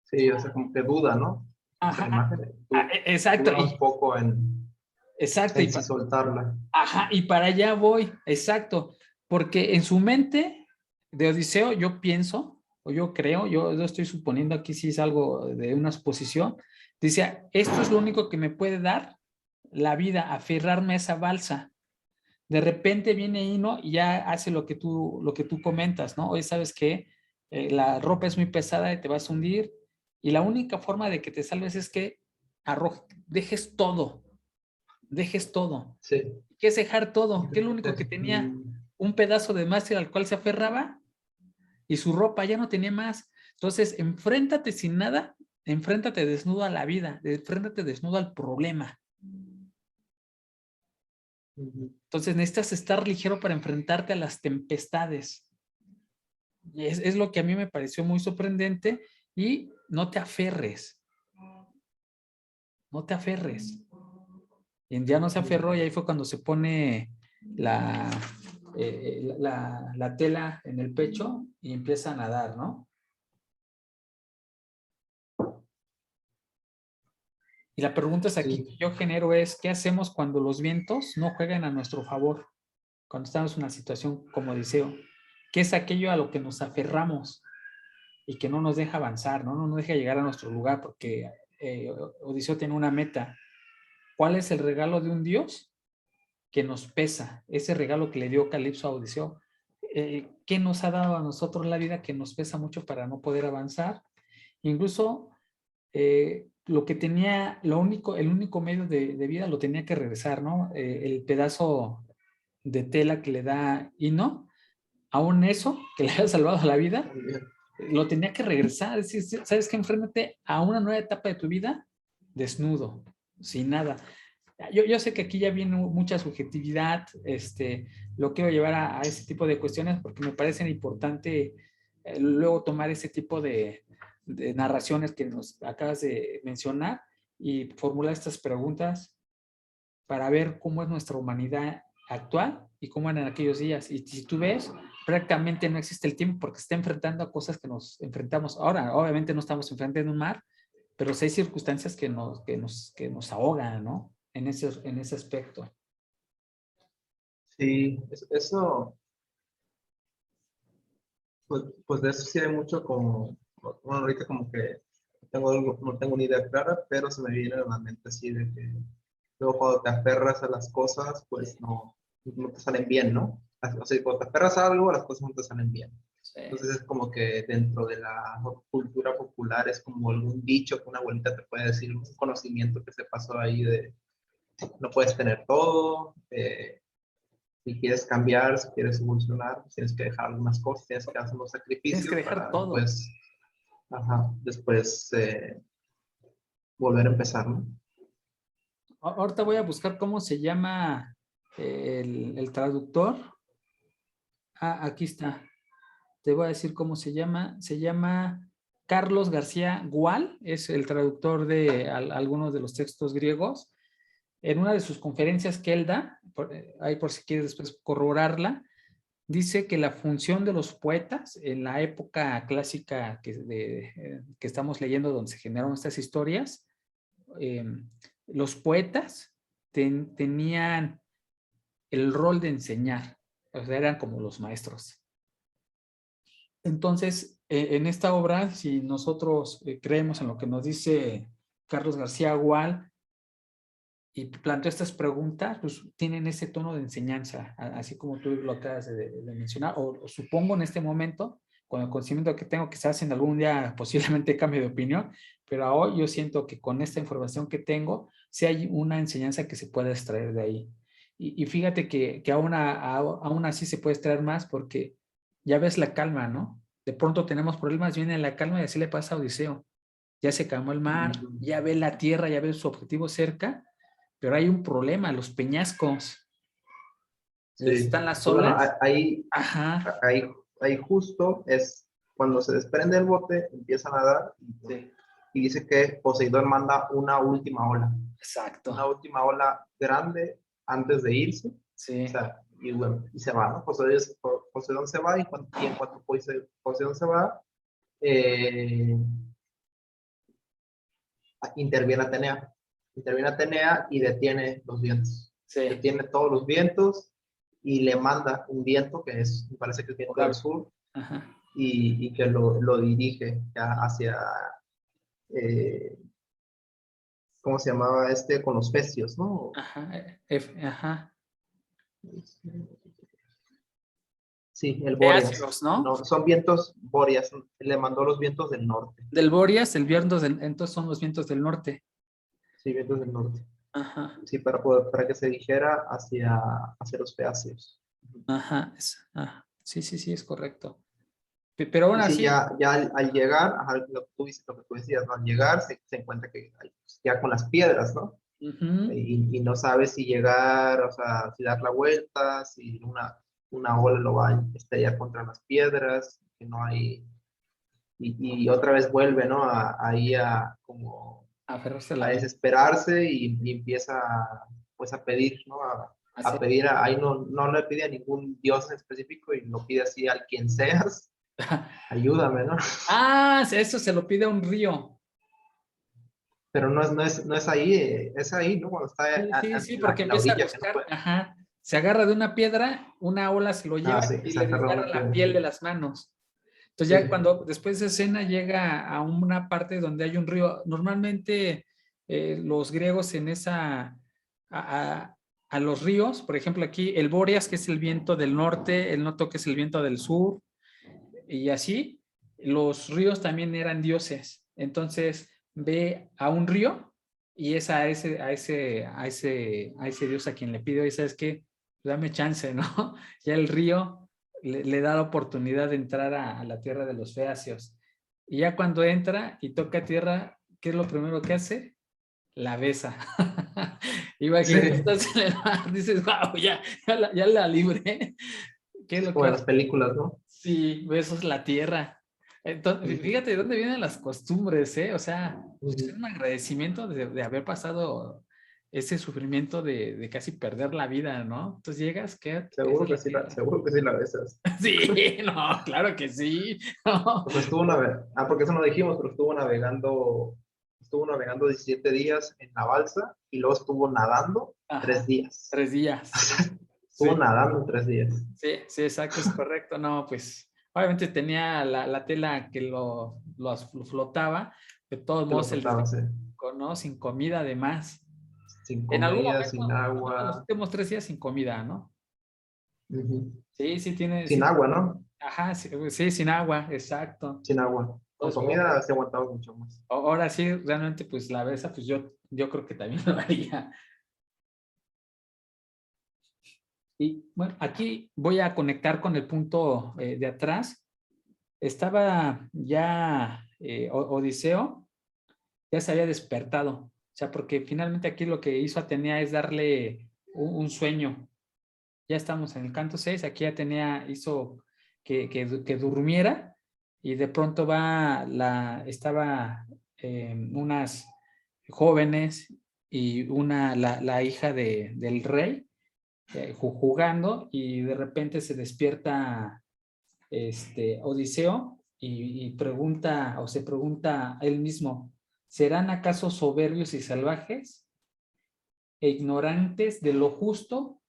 Sí, o sea, como que duda, ¿no? Esa Ajá, imagen. exacto. Duda un poco Exacto. en si soltarla. Ajá, y para allá voy, exacto. Porque en su mente de Odiseo, yo pienso, o yo creo, yo estoy suponiendo aquí si es algo de una suposición, dice, esto es lo único que me puede dar la vida, aferrarme a esa balsa. De repente viene Hino y ya hace lo que tú comentas, ¿no? Oye, ¿sabes qué? La ropa es muy pesada y te vas a hundir. Y la única forma de que te salves es que dejes todo, dejes todo. Sí. ¿Qué es dejar todo? ¿Qué es lo único que tenía? Un pedazo de mástil al cual se aferraba y su ropa ya no tenía más. Entonces, enfréntate sin nada, enfréntate desnudo a la vida, enfréntate desnudo al problema. Entonces necesitas estar ligero para enfrentarte a las tempestades. Y es lo que a mí me pareció muy sorprendente y no te aferres. No te aferres. Y ya no se aferró y ahí fue cuando se pone la tela en el pecho y empieza a nadar, ¿no? Y la pregunta es aquí que yo genero es, ¿qué hacemos cuando los vientos no juegan a nuestro favor? Cuando estamos en una situación como Odiseo. ¿Qué es aquello a lo que nos aferramos y que no nos deja avanzar, no nos deja llegar a nuestro lugar? Porque Odiseo tiene una meta. ¿Cuál es el regalo de un Dios? Que nos pesa, ese regalo que le dio Calipso a Odiseo. ¿Qué nos ha dado a nosotros la vida que nos pesa mucho para no poder avanzar? Incluso lo que tenía, el único medio de vida lo tenía que regresar, ¿no? El pedazo de tela que le da Hino, aún eso, que le haya salvado la vida, lo tenía que regresar. Es decir, ¿sabes qué? Enfréntate a una nueva etapa de tu vida desnudo, sin nada. Yo sé que aquí ya viene mucha subjetividad, lo quiero llevar a ese tipo de cuestiones porque me parecen importante luego tomar ese tipo de narraciones que nos acabas de mencionar y formular estas preguntas para ver cómo es nuestra humanidad actual y cómo era en aquellos días. Y si tú ves, prácticamente no existe el tiempo porque se está enfrentando a cosas que nos enfrentamos ahora. Obviamente no estamos enfrentando un mar, pero sí hay circunstancias que nos ahogan, ¿no? En ese aspecto. Sí, eso, pues de eso sí hay mucho como, bueno, ahorita como que no tengo una idea clara, pero se me viene a la mente así de que luego cuando te aferras a las cosas, pues no te salen bien, ¿no? O sea, cuando te aferras a algo, las cosas no te salen bien. Sí. Entonces es como que dentro de la cultura popular es como algún dicho que una abuelita te puede decir, un conocimiento que se pasó ahí de no puedes tener todo, si quieres cambiar, si quieres evolucionar, pues tienes que dejar algunas cosas, tienes que hacer unos Tienes que sacrificios dejar para todo. después volver a empezar, ¿no? Ahorita voy a buscar cómo se llama el traductor. Ah, aquí está. Te voy a decir cómo se llama. Se llama Carlos García Gual, es el traductor de algunos de los textos griegos. En una de sus conferencias que él da, ahí por si quieres después corroborarla, dice que la función de los poetas en la época clásica que estamos leyendo, donde se generaron estas historias, los poetas tenían el rol de enseñar, o sea, eran como los maestros. Entonces, en esta obra, si nosotros creemos en lo que nos dice Carlos García Gual y plantea estas preguntas, pues tienen ese tono de enseñanza, así como tú lo acabas de mencionar, o supongo en este momento, con el conocimiento que tengo, quizás en algún día posiblemente cambie de opinión, pero hoy yo siento que con esta información que tengo, sí hay una enseñanza que se puede extraer de ahí. Y fíjate que aún así se puede extraer más porque ya ves la calma, ¿no? De pronto tenemos problemas, viene la calma y así le pasa a Odiseo. Ya se calmó el mar, ya ve la tierra, ya ve su objetivo cerca, pero hay un problema, los peñascos. Sí. Están las Y bueno, olas. ahí, Ajá. ahí justo es cuando se desprende el bote, empieza a nadar Sí, y dice que Poseidón manda una última ola. Una exacto. última ola grande antes de irse. O Sí. sea, y bueno, y se va, ¿no? Poseidón se va y en cuanto Poseidón se va, eh, interviene Atenea. Interviene Atenea y detiene los vientos. Sí. Detiene todos los vientos y le manda un viento que es, me parece que es el viento del sur, Ajá. y que lo dirige ya hacia, eh, ¿cómo se llamaba este? Con los Festios, ¿no? Ajá. Ajá. Sí, el Bóreas. Beáceos, ¿no? No, son vientos Bóreas. Le mandó los vientos del norte. Del Boreas, el viernes, entonces son los vientos del norte. Sí, vientos del norte. Ajá. Sí, para que se dijera hacia los Feacios. Ajá. Sí, sí, sí, es correcto. Pero aún Y sí, así, ya al llegar, ajá, lo que tú decías, ¿no? Al llegar se encuentra que pues, ya con las piedras, ¿no? ujú, Y no sabe si llegar, o sea, si dar la vuelta, si una ola lo va a estrellar contra las piedras, que no hay, y otra vez vuelve, ¿no? Ahí a como aferrarse a la a vida. desesperarse y empieza pues a pedir, ¿no? A Hacer. pedir, ahí no le pide a ningún dios en específico y lo pide así al quien seas, ayúdame, ¿no? Ah, eso se lo pide a un río. Pero no es ahí, es ahí, ¿no? Cuando está Sí, sí, sí, en porque la empieza a orilla, que no buscar, puede. ajá, se agarra de una piedra, una ola se lo Ah, lleva sí, y se le agarra desgarra una la piedra. piel de las manos. Entonces ya Sí, cuando después de esa escena llega a una parte donde hay un río, normalmente los griegos en a los ríos, por ejemplo aquí el Bóreas, que es el viento del norte, el Noto, que es el viento del sur, y así, los ríos también eran dioses. Entonces ve a un río y es a ese dios a quien le pide, oye, ¿sabes qué? Dame chance, ¿no? Ya el río le da la oportunidad de entrar a la tierra de los feacios. Y ya cuando entra y toca tierra, ¿qué es lo primero que hace? La besa. sí, Imagínate, estás en el mar, dices, wow, ya la libré. ¿Qué es sí, lo como que en hace? las películas, ¿no? Sí, besos la tierra. Entonces, Ujú, fíjate de dónde vienen las costumbres, ¿eh? O sea, pues, es ujú. un agradecimiento de haber pasado ese sufrimiento de casi perder la vida, ¿no? Entonces llegas, ¿qué? Besas la tierra. Seguro que sí la besas. Sí, no, claro que sí. No. O sea, estuvo navegando, porque eso no dijimos, pero estuvo navegando 17 días en la balsa y luego estuvo nadando 3 Ajá, días. 3 días, sí. Estuvo Sí, nadando 3 días. sí, sí, exacto, es correcto. No, pues obviamente tenía la tela que lo flotaba, de todos Que lo modos se les flotaba, sí. dejó, ¿no? Sin comida además. Sin En algún comida, momento, sin los agua. últimos 3 días sin comida, ¿no? Ujú. Sí, sí tiene, Sin sí, agua, ¿no? ajá, sí, sí, sin agua, exacto. Sin agua. Con Pues, comida se aguantaba mucho más. ahora sí, realmente, pues la besa, pues yo creo que también lo haría. Y bueno, aquí voy a conectar con el punto de atrás. Estaba ya Odiseo, ya se había despertado. O sea, porque finalmente aquí lo que hizo Atenea es darle un sueño. Ya estamos en el canto 6. Aquí ya hizo que durmiera y de pronto estaba unas jóvenes y la hija del rey jugando y de repente se despierta Odiseo y pregunta o se pregunta a él mismo, ¿serán acaso soberbios y salvajes e ignorantes de lo justo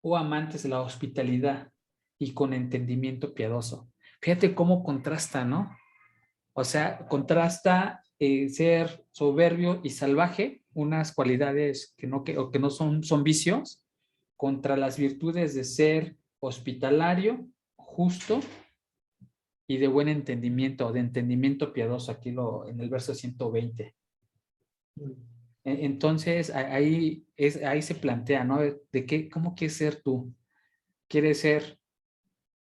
o amantes de la hospitalidad y con entendimiento piadoso? Fíjate cómo contrasta, ¿no? O sea, contrasta ser soberbio y salvaje, unas cualidades que no son vicios, contra las virtudes de ser hospitalario, justo y de buen entendimiento, de entendimiento piadoso, aquí en el verso 120. Entonces, ahí se plantea, ¿no? ¿Cómo quieres ser tú? ¿Quieres ser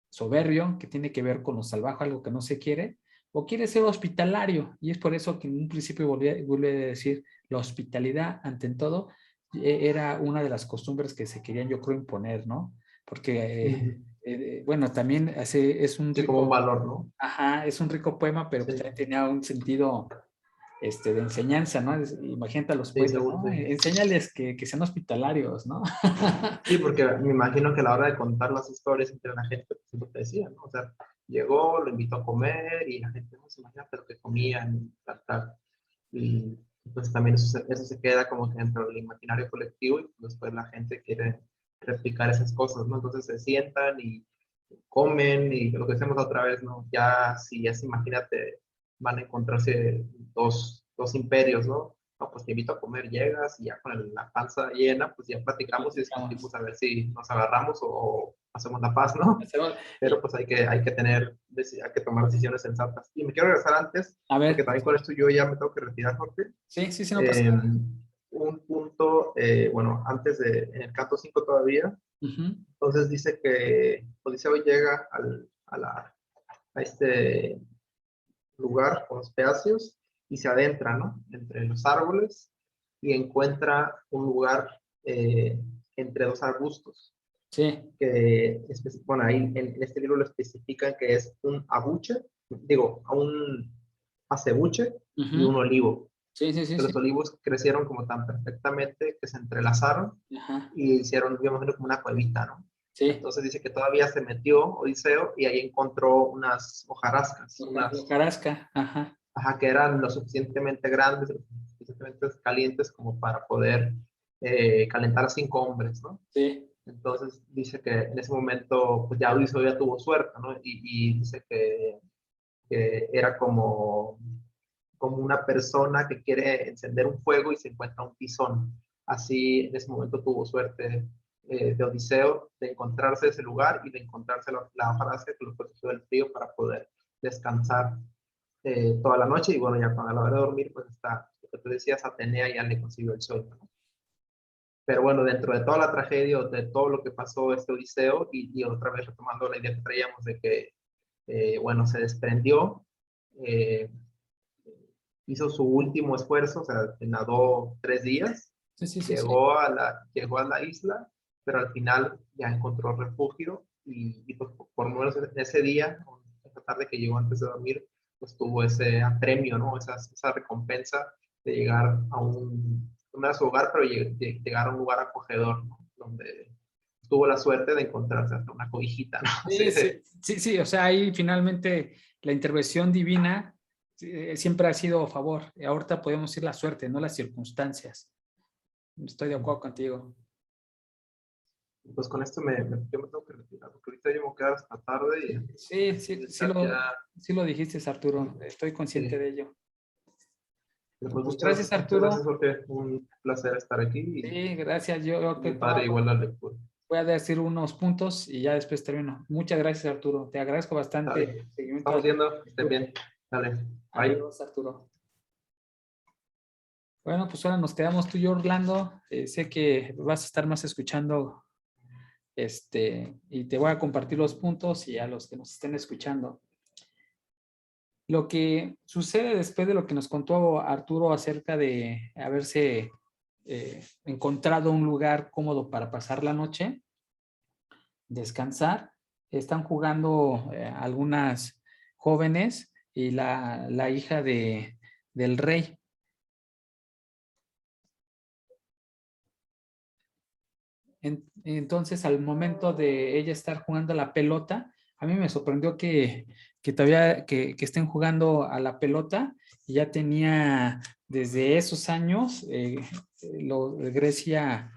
soberbio, que tiene que ver con lo salvaje, algo que no se quiere? ¿O quieres ser hospitalario? Y es por eso que en un principio vuelve a decir, la hospitalidad, ante todo, era una de las costumbres que se querían, yo creo, imponer, ¿no? Porque, bueno, también es un Sí, como un rico, valor, ¿no? ajá, es un rico poema, pero pues Sí, también tenía un sentido de enseñanza, ¿no? Imagínate a los sí, poetas, seguro, ¿no? sí. Enséñales que sean hospitalarios, ¿no? Sí, porque me imagino que a la hora de contar las historias entre la gente, pues es lo que decía, ¿no? O sea, llegó, lo invitó a comer y la gente no se imagina lo que comían, tal, tal. Y pues también eso se queda como que dentro del imaginario colectivo y después la gente quiere replicar esas cosas, ¿no? Entonces se sientan y comen y lo que hacemos otra vez, ¿no? Ya, si ya se imagínate, van a encontrarse dos imperios, ¿no? No, pues te invito a comer, llegas y ya con la panza llena, pues ya platicamos y discutimos a ver si nos agarramos o hacemos la paz, ¿no? Pero pues hay que tomar decisiones sensatas. Y me quiero regresar antes, A porque ver, también con esto yo ya me tengo que retirar, Jorge. sí, sí, sí, no pasa nada. Un punto, bueno, en el canto 5 todavía, Uh-huh. entonces dice que Odiseo llega a este lugar con los pedacios y se adentra, ¿no? Entre los árboles y encuentra un lugar entre dos arbustos, Sí. bueno, ahí en este libro lo especifican que es un abuche, digo, un acebuche y un Uh-huh. olivo. Sí, sí, sí, Que sí. los olivos crecieron como tan perfectamente que se entrelazaron Ajá. y hicieron, digamos, como una cuevita, ¿no? Sí. Entonces dice que todavía se metió Odiseo y ahí encontró unas hojarascas, Hojarasca. Ajá. ajá, que eran lo suficientemente grandes, lo suficientemente calientes como para poder calentar a 5 hombres, ¿no? Sí. Entonces dice que en ese momento pues ya Odiseo ya tuvo suerte, ¿no? Y dice que era como una persona que quiere encender un fuego y se encuentra un tizón. Así en ese momento tuvo suerte de Odiseo de encontrarse ese lugar y de encontrarse la frase que lo protegió del frío para poder descansar toda la noche. Y bueno, ya cuando a la hora de dormir, pues está, lo que tú decías, Atenea ya le consiguió el sueño, ¿no? Pero bueno, dentro de toda la tragedia, de todo lo que pasó este Odiseo, y otra vez retomando la idea que traíamos de que, bueno, se desprendió, eh, hizo su último esfuerzo, o sea, nadó 3 días, Sí, sí, sí, sí. llegó a la isla, pero al final ya encontró refugio y pues, por lo menos ese día, esa tarde que llegó antes de dormir, pues tuvo ese premio, ¿no? Esa recompensa de llegar no a su hogar, pero llegar a un lugar acogedor, ¿no? Donde tuvo la suerte de encontrarse hasta una cobijita, ¿no? Sí, sí, sí, sí, o sea, ahí finalmente la intervención divina siempre ha sido a favor. Y ahorita podemos decir la suerte, no las circunstancias. Estoy de acuerdo contigo. Pues con esto yo me tengo que retirar, porque ahorita yo me voy a quedar hasta tarde y Sí, sí, el chat ya, sí lo dijiste, Arturo. Estoy consciente sí. de ello. Pero pues Pues gracias, muchas gracias, Arturo. Jorge. Un placer estar aquí Sí, gracias. Yo y muy padre igual la lectura. voy a decir unos puntos y ya después termino. Muchas gracias, Arturo. Te agradezco bastante Dale. el seguimiento a Estamos la viendo, que estén lectura. bien. Dale. Bye. Adiós, Arturo. Bueno, pues ahora nos quedamos tú y yo, Orlando. Sé que vas a estar más escuchando y te voy a compartir los puntos y a los que nos estén escuchando. Lo que sucede después de lo que nos contó Arturo acerca de haberse encontrado un lugar cómodo para pasar la noche, descansar. Están jugando algunas jóvenes y la hija del rey. Entonces, al momento de ella estar jugando a la pelota, a mí me sorprendió que todavía que estén jugando a la pelota. Y ya tenía desde esos años Grecia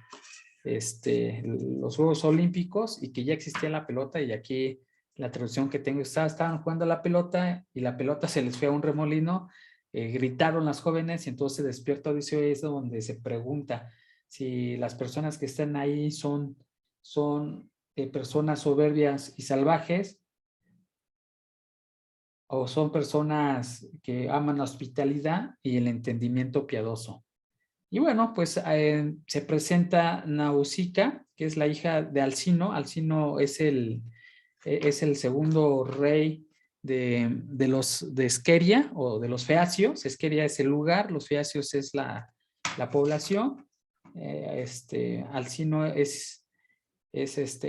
los Juegos Olímpicos, y que ya existía la pelota. Y aquí la traducción que tengo estaban jugando a la pelota y la pelota se les fue a un remolino. Gritaron las jóvenes y entonces despierta Odiseo, y es donde se pregunta si las personas que están ahí son personas soberbias y salvajes, o son personas que aman la hospitalidad y el entendimiento piadoso. Y bueno, pues se presenta Nausicaa, que es la hija de Alcino. Alcino es el segundo rey de Esqueria, o de los Feacios. Esqueria es el lugar, los Feacios es la población. Alcino es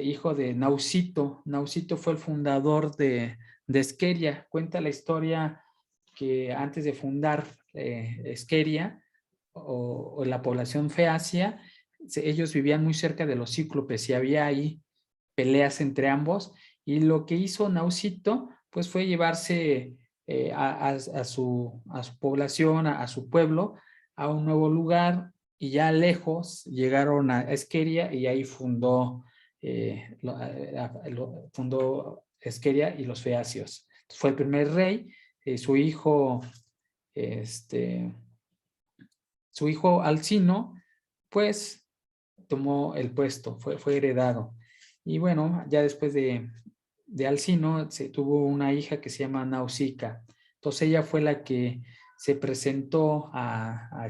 hijo de Nausito. Nausito fue el fundador de Esqueria. Cuenta la historia que antes de fundar Esqueria, o la población feacia, ellos vivían muy cerca de los cíclopes y había ahí peleas entre ambos. Y lo que hizo Nausito pues fue llevarse a su población, a su pueblo, a un nuevo lugar, y ya lejos llegaron a Esqueria y ahí fundó Esqueria y los feacios. Fue el primer rey. Su hijo Alcino pues tomó el puesto, fue heredado. Y bueno, ya después de Alcino se tuvo una hija que se llama Nausicaa. Entonces ella fue la que se presentó a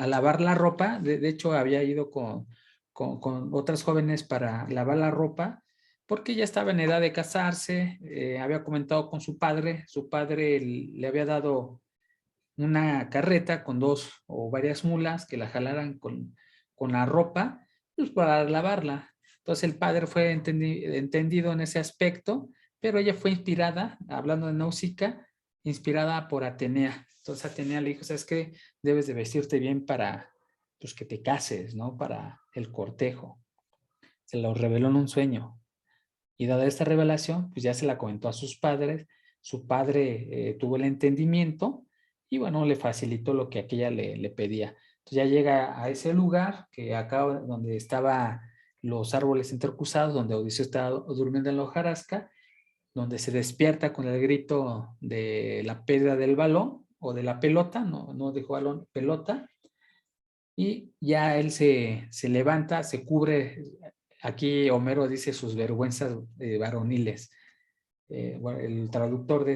lavar la ropa. De hecho, había ido con otras jóvenes para lavar la ropa, porque ya estaba en edad de casarse. Había comentado con su padre. Su padre le había dado una carreta con 2 o varias mulas que la jalaran con la ropa, pues para lavarla. Entonces el padre fue entendido en ese aspecto, pero ella fue inspirada, hablando de Nausicaa, inspirada por Atenea. Entonces Atenea le dijo: ¿sabes qué? Debes de vestirte bien para pues que te cases, ¿no? Para el cortejo. Se lo reveló en un sueño. Y dada esta revelación, pues ya se la comentó a sus padres. Su padre tuvo el entendimiento y bueno, le facilitó lo que aquella le pedía. Entonces ya llega a ese lugar, que acá donde estaban los árboles intercruzados, donde Odiseo estaba durmiendo en la hojarasca, donde se despierta con el grito de la pérdida del balón o de la pelota. No dijo balón, pelota. Y ya él se levanta, se cubre. Aquí Homero dice sus vergüenzas varoniles. Bueno, el traductor de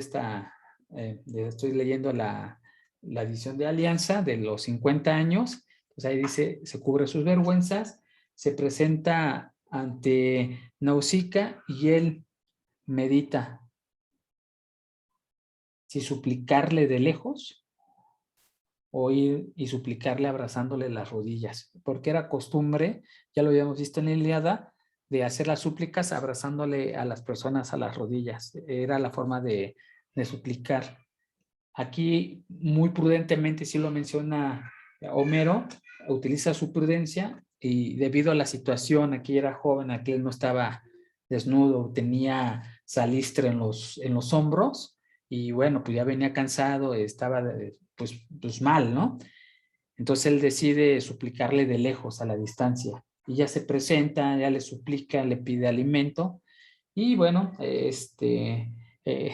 estoy leyendo la edición de Alianza de los 50 años, pues ahí dice: se cubre sus vergüenzas, se presenta ante Nausicaa y él medita si suplicarle de lejos o ir y suplicarle abrazándole las rodillas, porque era costumbre, ya lo habíamos visto en la Ilíada, de hacer las súplicas abrazándole a las personas a las rodillas. Era la forma de suplicar. Aquí muy prudentemente, sí lo menciona Homero, utiliza su prudencia, y debido a la situación, aquí era joven, aquí él no estaba desnudo, tenía salistre en los hombros, y bueno, pues ya venía cansado, estaba pues mal, ¿no? Entonces él decide suplicarle de lejos, a la distancia, y ya se presenta, ya le suplica, le pide alimento. Y bueno,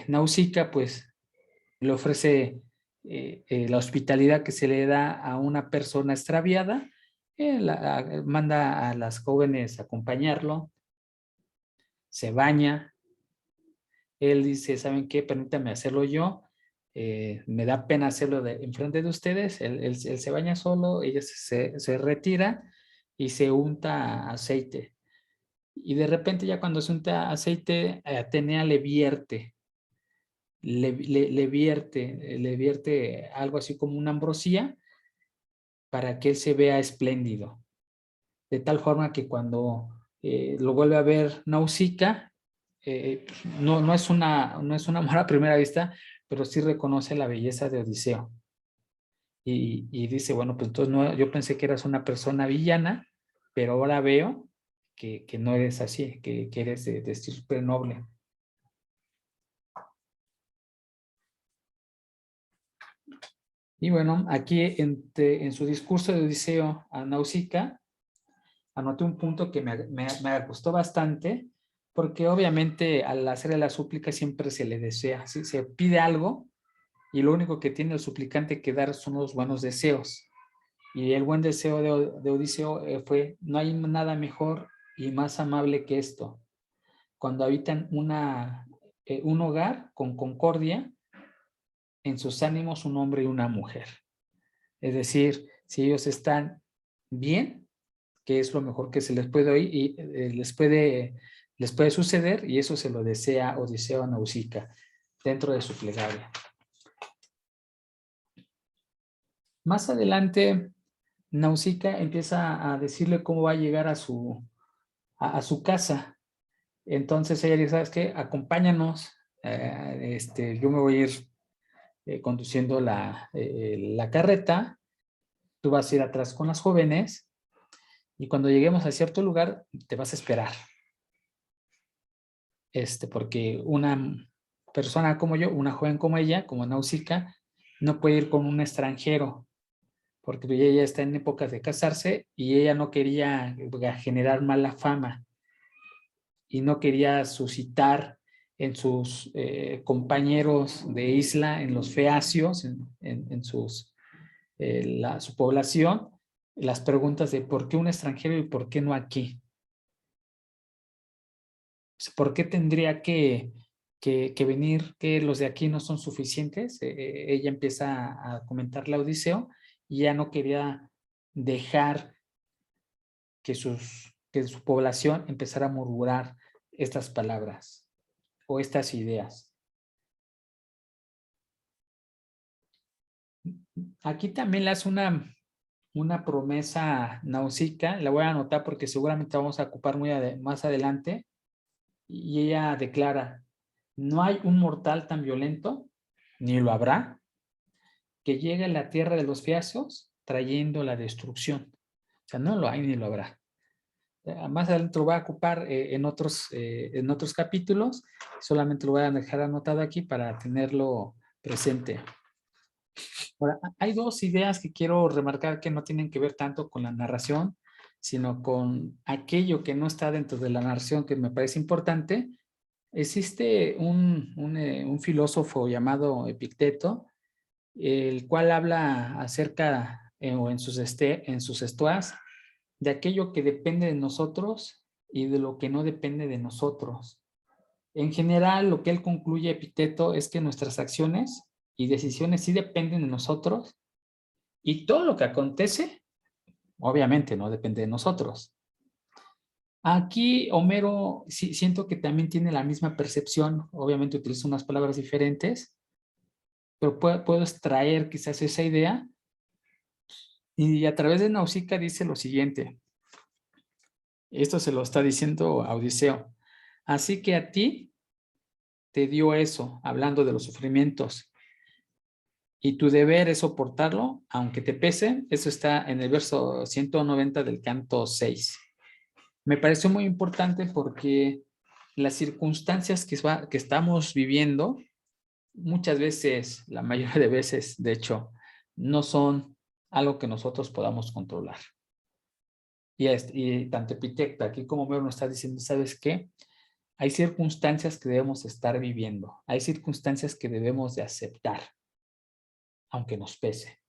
Nausicaa pues le ofrece la hospitalidad que se le da a una persona extraviada. Manda a las jóvenes a acompañarlo, se baña. Él dice: ¿saben qué? Permítanme hacerlo yo. Me da pena hacerlo enfrente de ustedes. Él se baña solo, ella se retira y se unta aceite. Y de repente, ya cuando se unta aceite, Atenea le vierte algo así como una ambrosía, para que él se vea espléndido. De tal forma que cuando lo vuelve a ver Nausicaa. No es un amor a primera vista, pero sí reconoce la belleza de Odiseo. Y dice, bueno, pues entonces no, yo pensé que eras una persona villana, pero ahora veo que no eres así, que eres de estirpe noble. Y bueno, aquí en su discurso de Odiseo a Nausicaa, anoté un punto que me gustó bastante, porque obviamente al hacerle la súplica siempre se le desea, ¿sí? Se pide algo y lo único que tiene el suplicante que dar son los buenos deseos. Y el buen deseo de Odiseo fue, no hay nada mejor y más amable que esto. Cuando habitan un hogar con concordia, en sus ánimos un hombre y una mujer. Es decir, si ellos están bien, que es lo mejor que se les puede oír y les puede suceder, y eso se lo desea Odiseo a Nausicaa dentro de su plegaria. Más adelante, Nausicaa empieza a decirle cómo va a llegar a su casa. Entonces ella dice, ¿sabes qué? Acompáñanos, yo me voy a ir conduciendo la carreta, tú vas a ir atrás con las jóvenes y cuando lleguemos a cierto lugar te vas a esperar. Porque una persona como yo, una joven como ella, como Nausicaa, no puede ir con un extranjero, porque ella está en épocas de casarse y ella no quería generar mala fama y no quería suscitar en sus compañeros de isla, en los feacios, en su población, las preguntas de por qué un extranjero y por qué no aquí. ¿Por qué tendría que venir, que los de aquí no son suficientes? Ella empieza a comentarle a Odiseo y ya no quería dejar que su población empezara a murmurar estas palabras o estas ideas. Aquí también le hace una promesa Nausicaa, la voy a anotar porque seguramente vamos a ocupar más adelante, y ella declara, no hay un mortal tan violento, ni lo habrá, que llegue a la tierra de los fiasos trayendo la destrucción. O sea, no lo hay ni lo habrá. Más adelante lo voy a ocupar en otros capítulos, solamente lo voy a dejar anotado aquí para tenerlo presente. Ahora, hay dos ideas que quiero remarcar que no tienen que ver tanto con la narración, sino con aquello que no está dentro de la narración que me parece importante. Existe un filósofo llamado Epicteto, el cual habla acerca, o en sus estoas, de aquello que depende de nosotros y de lo que no depende de nosotros. En general, lo que él concluye, Epicteto, es que nuestras acciones y decisiones sí dependen de nosotros y todo lo que acontece, obviamente, no depende de nosotros. Aquí Homero siento que también tiene la misma percepción, obviamente utiliza unas palabras diferentes, pero puedo extraer quizás esa idea y a través de Nausicaa dice lo siguiente. Esto se lo está diciendo a Odiseo. Así que a ti te dio eso, hablando de los sufrimientos, y tu deber es soportarlo, aunque te pese. Eso está en el verso 190 del canto 6. Me pareció muy importante porque las circunstancias que estamos viviendo, muchas veces, la mayoría de veces, de hecho, no son algo que nosotros podamos controlar. Y tanto Epicteto aquí como Homero nos está diciendo, ¿sabes qué? Hay circunstancias que debemos estar viviendo. Hay circunstancias que debemos de aceptar, aunque nos pese.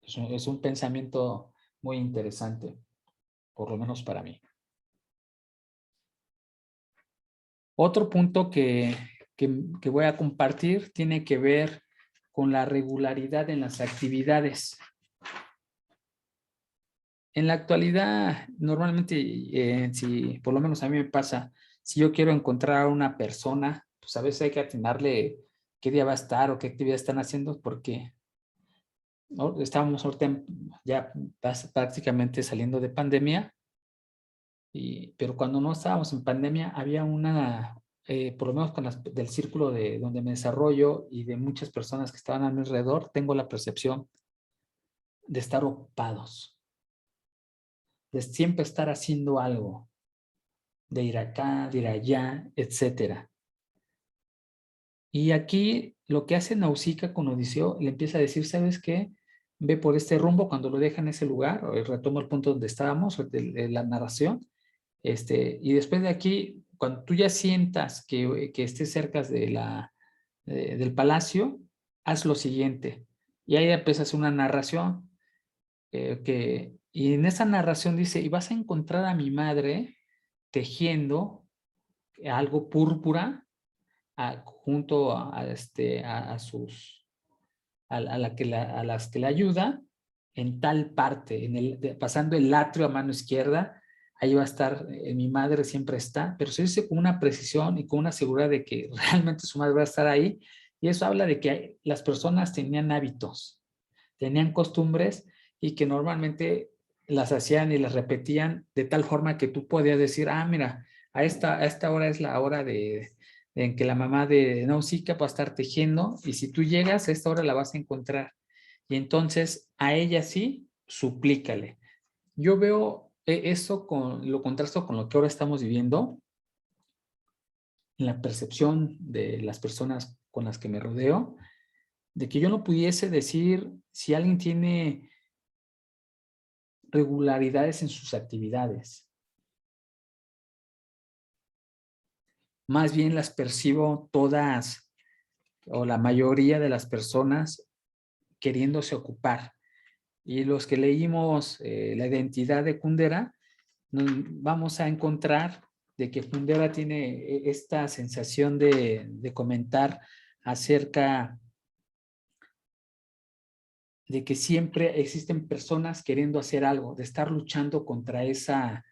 Es un pensamiento muy interesante, por lo menos para mí. Otro punto que voy a compartir tiene que ver con la regularidad en las actividades. En la actualidad, normalmente, si por lo menos a mí me pasa, si yo quiero encontrar a una persona, pues a veces hay que atinarle qué día va a estar o qué actividad están haciendo, porque ¿no? Estábamos ahorita ya prácticamente saliendo de pandemia Pero cuando no estábamos en pandemia, había una, por lo menos con del círculo de donde me desarrollo y de muchas personas que estaban a mi alrededor, tengo la percepción de estar ocupados, de siempre estar haciendo algo, de ir acá, de ir allá, etcétera. Y aquí lo que hace Nausicaa con Odiseo, le empieza a decir, ¿sabes qué? Ve por este rumbo cuando lo deja en ese lugar, retomo el punto donde estábamos, de la narración, y después de aquí, cuando tú ya sientas que estés cerca del palacio, haz lo siguiente. Y ahí empiezas una narración, y en esa narración dice, y vas a encontrar a mi madre tejiendo algo púrpura junto a las que le ayuda en tal parte, pasando el atrio a mano izquierda, ahí va a estar, mi madre siempre está, pero se dice con una precisión y con una seguridad de que realmente su madre va a estar ahí, y eso habla de que las personas tenían hábitos, tenían costumbres y que normalmente las hacían y las repetían de tal forma que tú podías decir, mira, a esta hora es la hora en que la mamá de Nausicaa va a estar tejiendo, y si tú llegas a esta hora la vas a encontrar. Y entonces a ella sí, suplícale. Yo veo eso lo contrasto con lo que ahora estamos viviendo, en la percepción de las personas con las que me rodeo, de que yo no pudiese decir si alguien tiene regularidades en sus actividades. Más bien las percibo todas, o la mayoría de las personas, queriéndose ocupar. Y los que leímos la identidad de Kundera, vamos a encontrar de que Kundera tiene esta sensación de comentar acerca de que siempre existen personas queriendo hacer algo, de estar luchando contra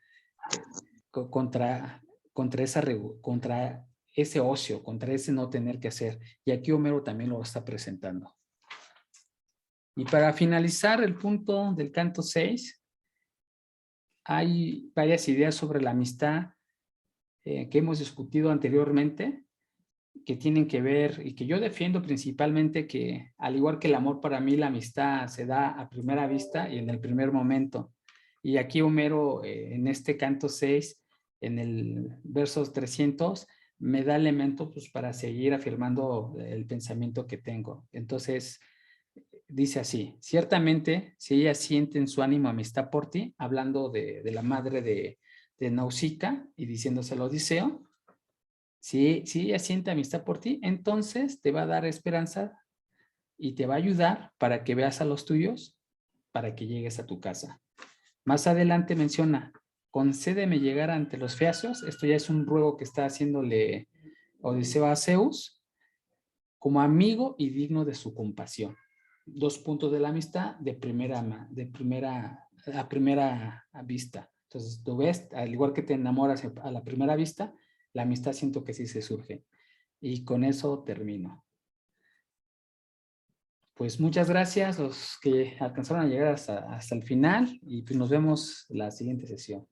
contra ese ocio, contra ese no tener que hacer. Y aquí Homero también lo está presentando. Y para finalizar el punto del canto 6, hay varias ideas sobre la amistad que hemos discutido anteriormente, que tienen que ver, y que yo defiendo principalmente, que al igual que el amor, para mí la amistad se da a primera vista y en el primer momento. Y aquí Homero, en este canto 6, en el verso 300, me da elementos pues, para seguir afirmando el pensamiento que tengo. Entonces, dice así: ciertamente, si ella siente en su ánimo amistad por ti, hablando de la madre de Nausicaa y diciéndoselo a Odiseo, si ella siente amistad por ti, entonces te va a dar esperanza y te va a ayudar para que veas a los tuyos, para que llegues a tu casa. Más adelante menciona: concédeme llegar ante los feacios. Esto ya es un ruego que está haciéndole Odiseo a Zeus, como amigo y digno de su compasión. 2 puntos de la amistad a primera vista. Entonces, tú ves, al igual que te enamoras a la primera vista, la amistad siento que sí se surge. Y con eso termino. Pues muchas gracias los que alcanzaron a llegar hasta el final, y pues nos vemos la siguiente sesión.